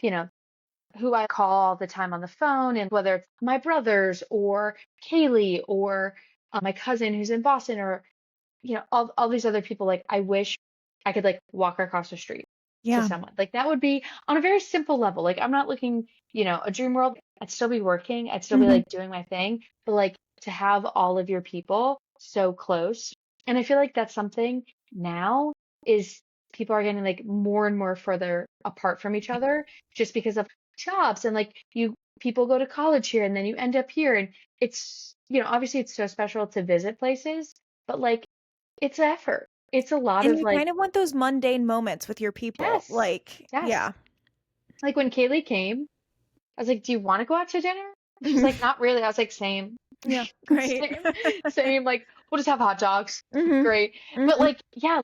you know, who I call all the time on the phone, and whether it's my brothers or Kaylee or my cousin who's in Boston, or all these other people, like I wish I could like walk across the street to Yeah. someone. Like that would be on a very simple level. Like I'm not looking, a dream world. I'd still be working. I'd still be Mhm. like doing my thing, but like to have all of your people so close. And I feel like that's something now is people are getting like more and more further apart from each other just because of jobs, and like people go to college here and then you end up here, and it's obviously it's so special to visit places, but like it's effort. It's a lot And of you like, kind of want those mundane moments with your people. yes, Like, yes. yeah. Like when Kaylee came, I was like, "Do you want to go out to dinner?" She's Mhm. like, "Not really." I was like, "Same." Yeah. Great. Same, same. Like, we'll just have hot dogs. Mhm. Great. But Mhm. like, yeah,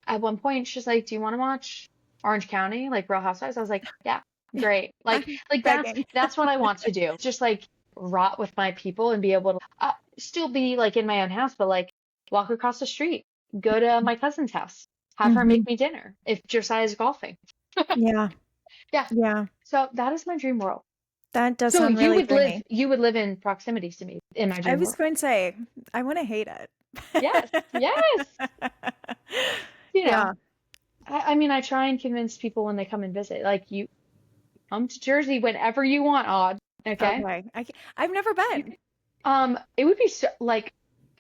at one point she's like, "Do you want to watch Orange County, like Real Housewives?" I was like, "Yeah, great." I'm Like begging. that's what I want to do. Just like rot with my people and be able to still be like in my own house, but like walk across the street, go to my cousin's house, have her Mhm. make me dinner if Josiah's golfing. Yeah. Yeah. Yeah. So that is my dream world. That does So sound really dreamy. you would live in proximity to me in my I dream was world. going to say, I want to hate it. Yes, yes. You know, Yeah. I mean, I try and convince people when they come and visit, like you come to Jersey whenever you want, Odd. Okay. Okay. I've never been. It would be so like,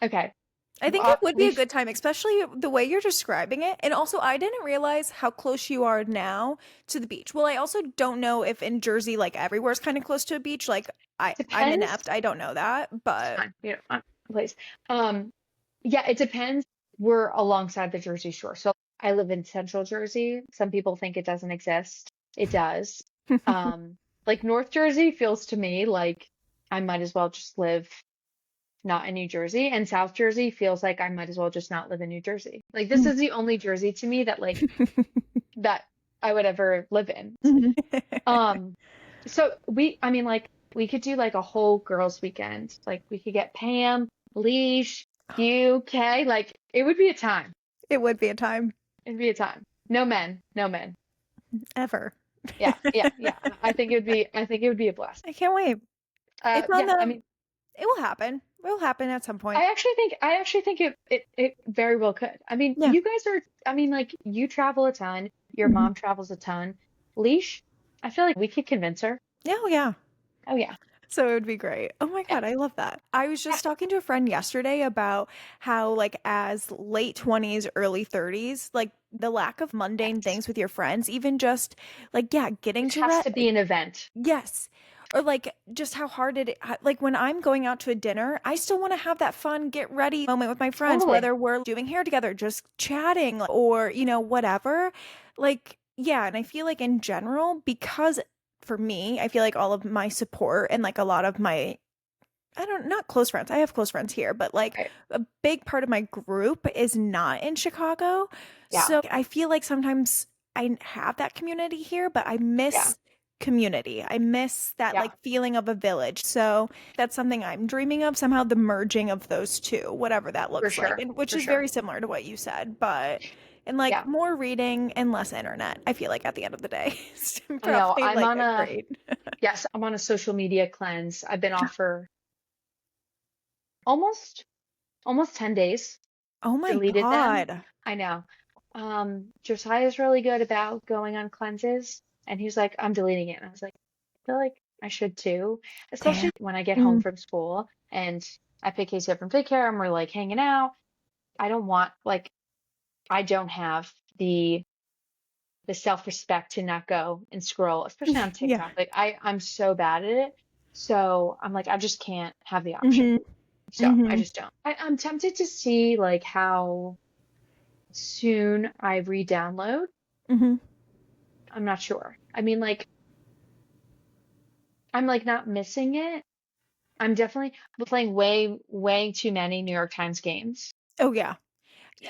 okay, I think it would be a Leash. good time, especially the way you're describing it. And also, I didn't realize how close you are now to the beach. Well, I also don't know if in Jersey, like everywhere's kind of close to a beach. Like I'm Depends. inept. I don't know that, It's but fine. Place. Um, yeah, it depends. We're alongside the Jersey Shore. So I live in Central Jersey. Some people think it doesn't exist. It does. Um, like North Jersey feels to me like I might as well just live not in New Jersey, and South Jersey feels like I might as well just not live in New Jersey. Like this is the only Jersey to me that like that I would ever live in. Um, so I mean, like, we could do like a whole girls' weekend. Like, we could get Pam, Leash, you, Kay. Like, it would be a time. It would be a time It'd be a time. No men, no men. ever. Yeah, yeah, yeah. I think it would be a blast. I can't wait. It's on Yeah. I the. mean, It will happen. It will happen at some point. I actually think it very well could. I mean, Yeah. you guys are. I mean, like, you travel a ton. Your Mhm. mom travels a ton. Leash, I feel like we could convince her. Yeah, oh, yeah. Oh yeah, So it would be great. Oh my yeah, God, I love that. I was yeah. just talking to a friend yesterday about how, like, as late 20s, early 30s, like, the lack of mundane Yes. things with your friends, even just like, yeah, getting It to has to be an event. yes. Or like just how hard like when I'm going out to a dinner, I still want to have that fun get ready moment with my friends, Totally. whether we're doing hair together, just chatting or, whatever. Like, yeah, and I feel like in general, because for me, I feel like all of my support and like a lot of my not close friends. I have close friends here, but like Right. a big part of my group is not in Chicago. Yeah. So I feel like sometimes I have that community here, but I Yeah. miss community. I miss that Yeah. like feeling of a village. So that's something I'm dreaming of, somehow the merging of those two, whatever that For looks like. sure. And which For is sure. very similar to what you said, but and like Yeah. more reading and less internet. I feel like at the end of the day, it's I know. probably like a great. Yes, I'm on a social media cleanse. I've been off for almost, almost 10 days. Oh my Deleted them. God. I know. Josiah's really good about going on cleanses, and he's like, I'm deleting it. And I was like, I feel like I should too, especially Damn. when I get home from school and I pick Casey up from daycare and we're like hanging out. I don't want like I don't have the self-respect to not go and scroll, especially on Yeah. TikTok. Like I'm so bad at it. So I'm like, I just can't have the option. Mhm. So I Mhm. just don't. I'm tempted to see like how soon I re-download. Mhm. I'm not sure. I mean, like, I'm like not missing it. I'm definitely playing way, way too many New York Times games. Oh yeah.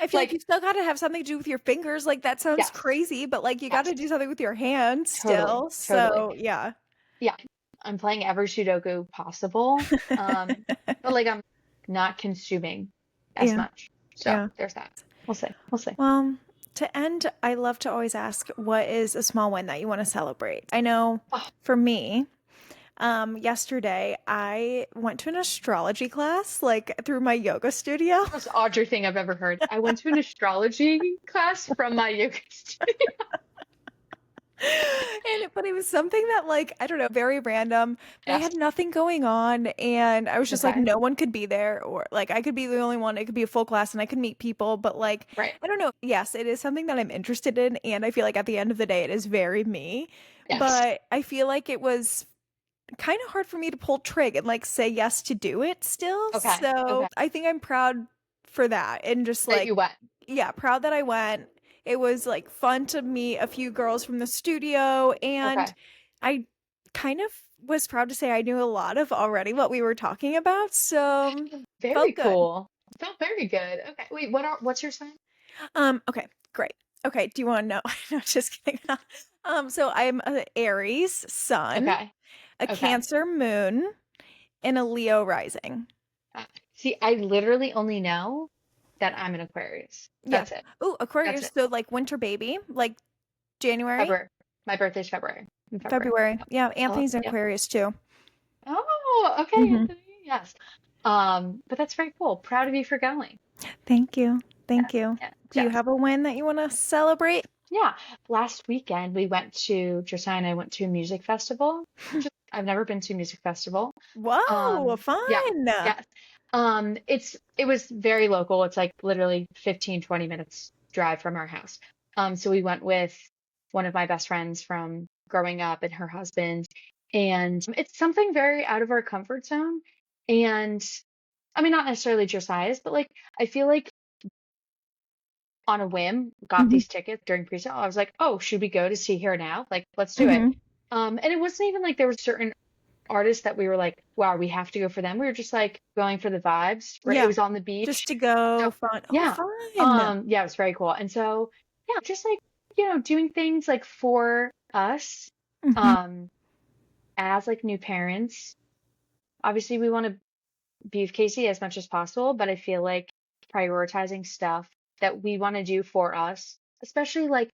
I feel like you Like, still got to have something to do with your fingers. Like that sounds yes, crazy, but like you got to yes, do something with your hands totally, still. totally. So yeah. Yeah, I'm playing every Sudoku possible. But like I'm not consuming as Yeah. much. So Yeah. there's that. We'll see. We'll see. Well, to end, I love to always ask, what is a small win that you want to celebrate? I know Oh, for me, yesterday I went to an astrology class, like through my yoga studio. most Audrey thing I've ever heard. I went to an astrology class from my yoga studio. But it was something that, like, I don't know, very random. They Yes. had nothing going on, and I was just like, Okay. no one could be there, or like I could be the only one. It could be a full class, and I could meet people. But like, Right. I don't know. Yes, it is something that I'm interested in, and I feel like at the end of the day, it is very me. Yes. But I feel like it was kind of hard for me to pull trig and like say yes to do it still. Okay. So Okay. I think I'm proud for that, and just That like, you went. yeah, proud that I went. It was like fun to meet a few girls from the studio, and Okay. I kind of was proud to say I knew a lot of already what we were talking about, so Very felt good. cool. Felt very good. Okay. Wait, what's your sign? Okay, great. Okay, do you want to know? No, just kidding. So I'm a Aries sun, Okay. a Okay. Cancer moon, and a Leo rising. See, I literally only know that I'm an Aquarius. Yeah. That's it. Oh, That's Aquarius, it. so like winter baby, like January, February. My birthday's February. In February. February. Yeah, Oh, Anthony's an yep. Aquarius too. Oh, okay, Hmm. Anthony. Yes. But that's very cool. Proud of you for going. Thank you. Thank Yes. you. Yes. Do you Yes. have a win that you want to celebrate? Yeah. Last weekend we went to Josiah and I went to a music festival. I've never been to a music festival. Whoa, Yeah. fun. Yes. It was very local. It's like literally 15, 20 minutes drive from our house. So we went with one of my best friends from growing up and her husband. And it's something very out of our comfort zone. And I mean, not necessarily Josiah's, but like I feel like on a whim got Hmm. these tickets during pre-sale. I was like, oh, should we go to see her now? Like, let's do it. Hmm. And it wasn't even like there were certain artists that we were like, wow, we have to go for them. We were just like going for the vibes, right? It Yeah, was on the just beach. to go So fun. Oh, yeah. fun. Yeah, it was very cool. And so yeah, just like, doing things like for us, Hmm. um, as like new parents. Obviously we want to be with Casey as much as possible, but I feel like prioritizing stuff that we want to do for us, especially like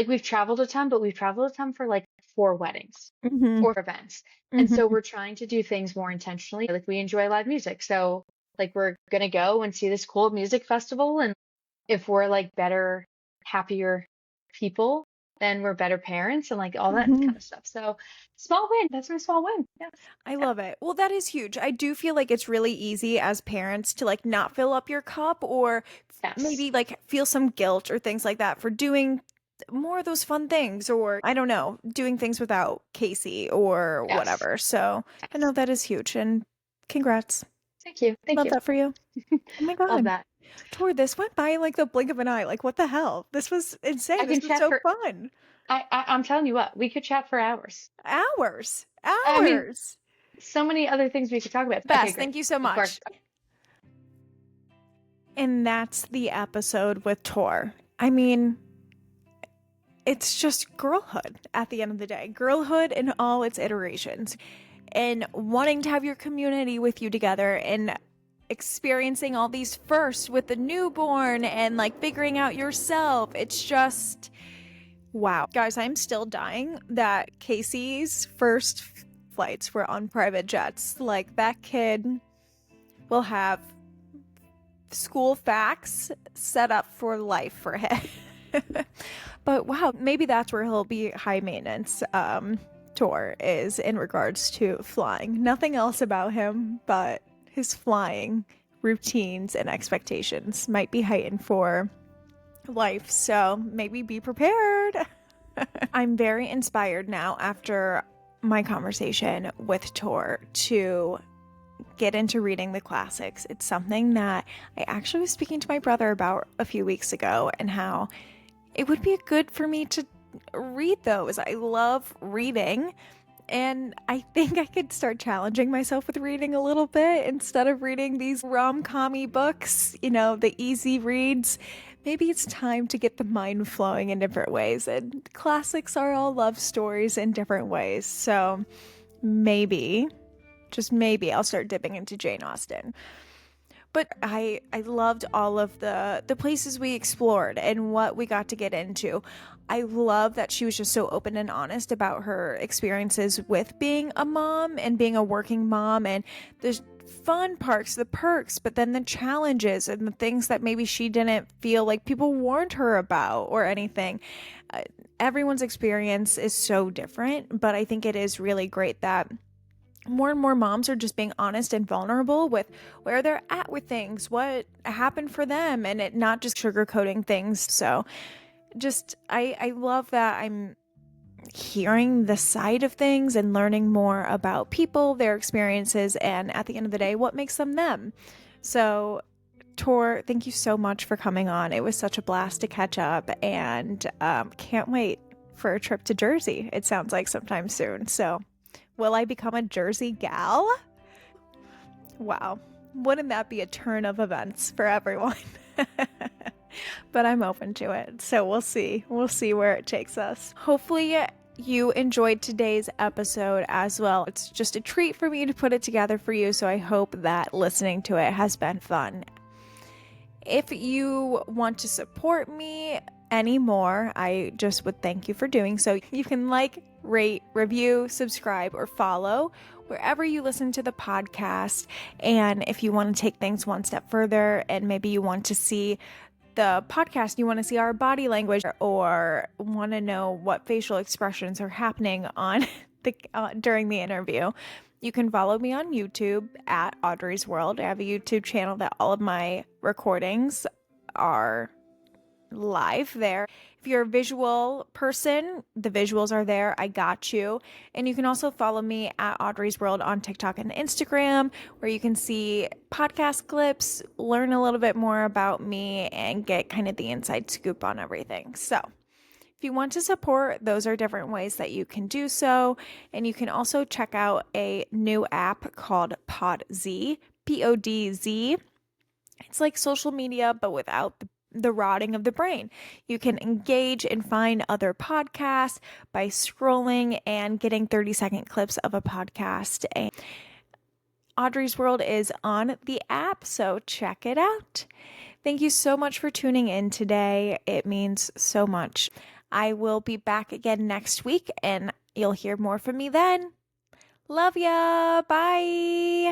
we've traveled a ton, but we've traveled a ton for like 4 weddings Hmm. or events. And so Hmm. we're trying to do things more intentionally. Like we enjoy live music. So like we're gonna go and see this cool music festival. And if we're like better, happier people, then we're better parents and like all that Hmm. kind of stuff. So small win. That's my small win. Yes. I Yeah. love it. Well, that is huge. I do feel like it's really easy as parents to like not fill up your cup or Yes. maybe like feel some guilt or things like that for doing more of those fun things, or I don't know, doing things without Casey or Yes. whatever. So I Yes. know that is huge, and congrats. Thank you. Thank Love you. that for you. Oh my Love God. that. Tor, this went by in like the blink of an eye. Like, what the hell? This was insane. I This can was chat so for fun. I'm telling you what, we could chat for hours. Hours. I mean, Hours. so many other things we could talk about. Okay, Best. great. Thank you so Of course. much. And that's the episode with Tor. I mean, it's just girlhood at the end of the day. Girlhood in all its iterations. And wanting to have your community with you together and experiencing all these firsts with the newborn and like figuring out yourself. It's just wow. Guys, I'm still dying that Casey's first flights were on private jets. Like that kid will have school facts set up for life for him. But wow, maybe that's where he'll be high maintenance. Tour is in regards to flying. Nothing else about him, but his flying routines and expectations might be heightened for life. So maybe be prepared. I'm very inspired now after my conversation with Tor to get into reading the classics. It's something that I actually was speaking to my brother about a few weeks ago, and how it would be good for me to read those. I love reading, And I think I could start challenging myself with reading a little bit instead of reading these rom-com-y books, the easy reads. Maybe it's time to get the mind flowing in different ways. And classics are all love stories in different ways. So maybe, just maybe, I'll start dipping into Jane Austen. But I loved all of the places we explored and what we got to get into. I love that she was just so open and honest about her experiences with being a mom and being a working mom, and the fun parts, the perks, but then the challenges and the things that maybe she didn't feel like people warned her about or anything. Everyone's experience is so different, but I think it is really great that more and more moms are just being honest and vulnerable with where they're at with things, what happened for them, and it not just sugarcoating things. So just I love that I'm hearing the side of things and learning more about people, their experiences, and at the end of the day, what makes them them. So Tor, thank you so much for coming on. It was such a blast to catch up, and can't wait for a trip to Jersey. It sounds like sometime soon. So will I become a Jersey gal? Wow. Wouldn't that be a turn of events for everyone? But I'm open to it. So we'll see. We'll see where it takes us. Hopefully you enjoyed today's episode as well. It's just a treat for me to put it together for you. So I hope that listening to it has been fun. If you want to support me anymore, I just would thank you for doing so. You can like, rate, review, subscribe, or follow wherever you listen to the podcast. And if you want to take things one step further and maybe you want to see the podcast, you want to see our body language, or want to know what facial expressions are happening on during the interview, you can follow me on YouTube at Audrey's World. I have a YouTube channel that all of my recordings are live there. If you're a visual person, the visuals are there. I got you. And you can also follow me at Audrey's World on TikTok and Instagram, where you can see podcast clips, learn a little bit more about me, and get kind of the inside scoop on everything. So if you want to support, those are different ways that you can do so. And you can also check out a new app called Podz, Podz. It's like social media, but without the rotting of the brain. You can engage and find other podcasts by scrolling and getting 30-second clips of a podcast. And Audrey's World is on the app, so check it out. Thank you so much for tuning in today. It means so much. I will be back again next week, and you'll hear more from me then. Love ya. Bye.